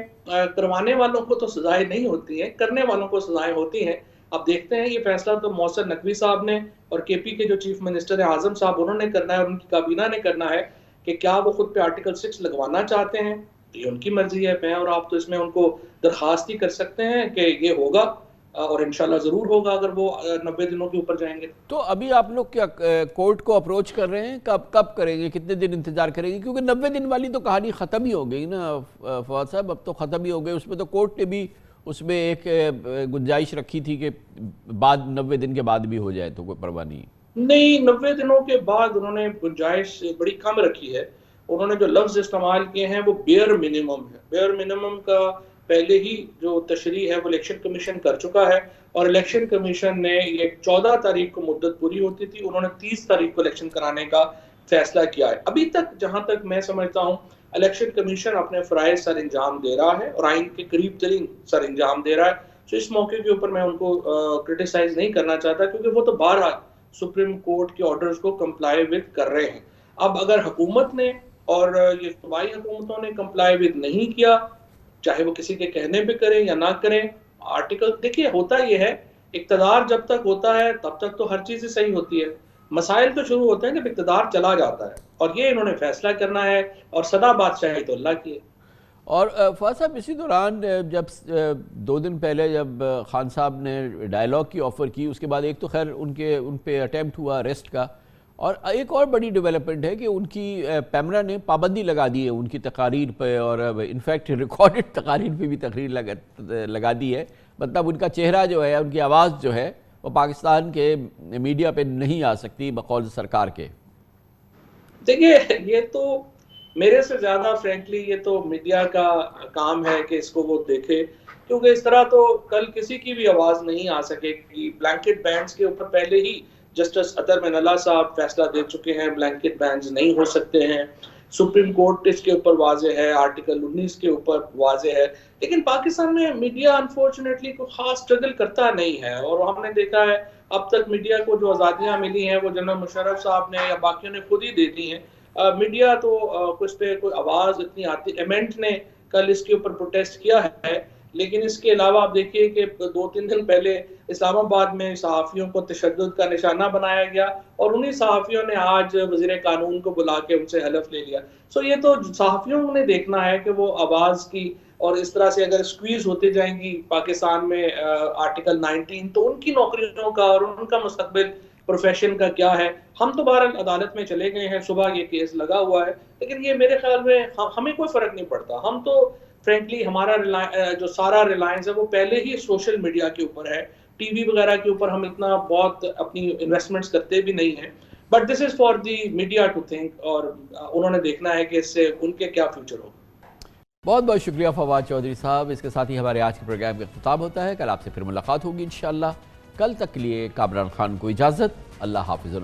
[SPEAKER 7] کروانے والوں کو تو سزائیں نہیں ہوتی ہیں, کرنے والوں کو سزائیں ہوتی ہیں. اب دیکھتے ہیں یہ فیصلہ تو محسن نقوی صاحب نے اور کے پی کے جو چیف منسٹر اعظم صاحب انہوں نے کرنا ہے, اور ان کی کابینہ نے کرنا ہے کہ کیا وہ خود پہ آرٹیکل 6 لگوانا چاہتے ہیں. یہ ان کی مرضی ہے. میں اور آپ تو اس میں ان کو درخواست ہی کر سکتے ہیں کہ یہ ہوگا, اور انشاءاللہ ضرور ہوگا اگر وہ 90 دنوں کے اوپر جائیں گے.
[SPEAKER 1] تو ابھی آپ لوگ کیا کورٹ کو اپروچ کر رہے ہیں, کب کریں گے, کتنے دن انتظار کریں گے؟ کیونکہ 90 دن والی تو کہانی ختم ہی ہو گئی نا فواد صاحب, اب تو ختم ہی ہو گئی. اس میں تو کورٹ نے بھی اس میں ایک گنجائش رکھی تھی کہ بعد 90 دن کے بعد بھی ہو جائے تو کوئی پرواہ نہیں.
[SPEAKER 7] نہیں, 90 دنوں کے بعد انہوں نے گنجائش بڑی کم رکھی ہے. انہوں نے جو لفظ استعمال کیے ہیں وہ بیئر منیمم ہے. بیئر منیمم کا پہلے ہی جو تشریح ہے وہ الیکشن کمیشن کر چکا ہے, اور الیکشن کمیشن نے یہ 14 تاریخ کو مدت پوری ہوتی تھی, انہوں نے 30 تاریخ کو الیکشن کرانے کا فیصلہ کیا ہے. ابھی تک جہاں تک میں سمجھتا ہوں الیکشن کمیشن اپنے فرائض سر انجام دے رہا ہے, اور آئین کے قریب ترین سر انجام دے رہا ہے. تو اس موقع کے اوپر میں ان کو کرٹیسائز نہیں کرنا چاہتا, کیونکہ وہ تو بہرحال سپریم کورٹ کے آرڈرز کو کمپلائی ود کر رہے ہیں. اب اگر حکومت نے اور یہ صوبائی حکومتوں نے کمپلائی ود نہیں کیا, چاہے وہ کسی کے کہنے پہ کریں یا نہ کریں, آرٹیکل دیکھیے ہوتا یہ ہے اقتدار جب تک ہوتا ہے تب تک تو ہر چیز ہی صحیح ہوتی ہے. مسائل تو شروع ہوتے ہیں جب اقتدار چلا جاتا ہے, اور یہ انہوں نے فیصلہ کرنا ہے, اور صدا بادشاہی تو اللہ کی ہے.
[SPEAKER 1] اور فواد صاحب اسی دوران جب 2 دن پہلے جب خان صاحب نے ڈائیلاگ کی آفر کی, اس کے بعد ایک تو خیر ان پہ اٹیمپٹ ہوا اریسٹ کا, اور ایک اور بڑی ڈیولپمنٹ ہے کہ ان کی پیمرا نے پابندی لگا دی ہے ان کی تقاریر پہ, اور انفیکٹ ریکارڈڈ تقاریر پہ بھی تقریر لگا دی ہے. مطلب ان کا چہرہ جو ہے, ان کی آواز جو ہے وہ پاکستان کے میڈیا پہ نہیں آ سکتی بقول سرکار کے.
[SPEAKER 7] دیکھیے یہ تو میرے سے زیادہ فرینکلی یہ تو میڈیا کا کام ہے کہ اس کو وہ دیکھے, کیونکہ اس طرح تو کل کسی کی بھی آواز نہیں آ سکے گی. بلینکٹ بینز کے اوپر پہلے ہی جسٹس اطہر من اللہ صاحب فیصلہ دے چکے ہیں, بلینکٹ بینز نہیں ہو سکتے ہیں. سپریم کورٹ اس کے اوپر واضح ہے, آرٹیکل 19 کے اوپر واضح ہے. لیکن پاکستان میں میڈیا انفارچونیٹلی کوئی خاص سٹرگل کرتا نہیں ہے, اور ہم نے دیکھا ہے اب تک میڈیا کو جو آزادیاں ملی ہیں وہ جنرل مشرف صاحب نے یا باقیوں نے خود ہی دے دی ہیں۔ میڈیا تو اس پہ کوئی آواز اتنی آتی، ایمنٹ نے کل اس کے اوپر پروٹیسٹ کیا ہے، لیکن اس کے علاوہ آپ دیکھیے کہ 2-3 دن پہلے اسلام آباد میں صحافیوں کو تشدد کا نشانہ بنایا گیا اور انہی صحافیوں نے آج وزیر قانون کو بلا کے ان سے حلف لے لیا۔ یہ تو صحافیوں نے دیکھنا ہے کہ وہ آواز کی، اور اس طرح سے اگر سکویز ہوتے جائیں گی پاکستان میں آرٹیکل 19 تو ان کی نوکریوں کا اور ان کا مستقبل پروفیشن کا کیا ہے۔ ہم تو بہرحال عدالت میں چلے گئے ہیں، صبح یہ کیس لگا ہوا ہے، لیکن یہ میرے خیال میں ہمیں کوئی فرق نہیں پڑتا۔ ہم تو فرینکلی ہمارا جو سارا ریلائنس ہے وہ پہلے ہی سوشل میڈیا کے اوپر ہے، ٹی وی وغیرہ کے اوپر ہم اتنا بہت اپنی انویسٹمنٹس کرتے بھی نہیں ہیں، but this is for the media to think, اور انہوں نے دیکھنا ہے کہ اس سے ان کے کیا فیوچر ہوگا۔
[SPEAKER 1] بہت بہت شکریہ فواد چودھری صاحب۔ اس کے ساتھ ہی ہمارے آج کے پروگرام کا اختتام ہوتا ہے۔ کل آپ سے پھر ملاقات ہوگی انشاءاللہ۔ کل تک کے لیے کامران خان کو اجازت۔ اللہ حافظ۔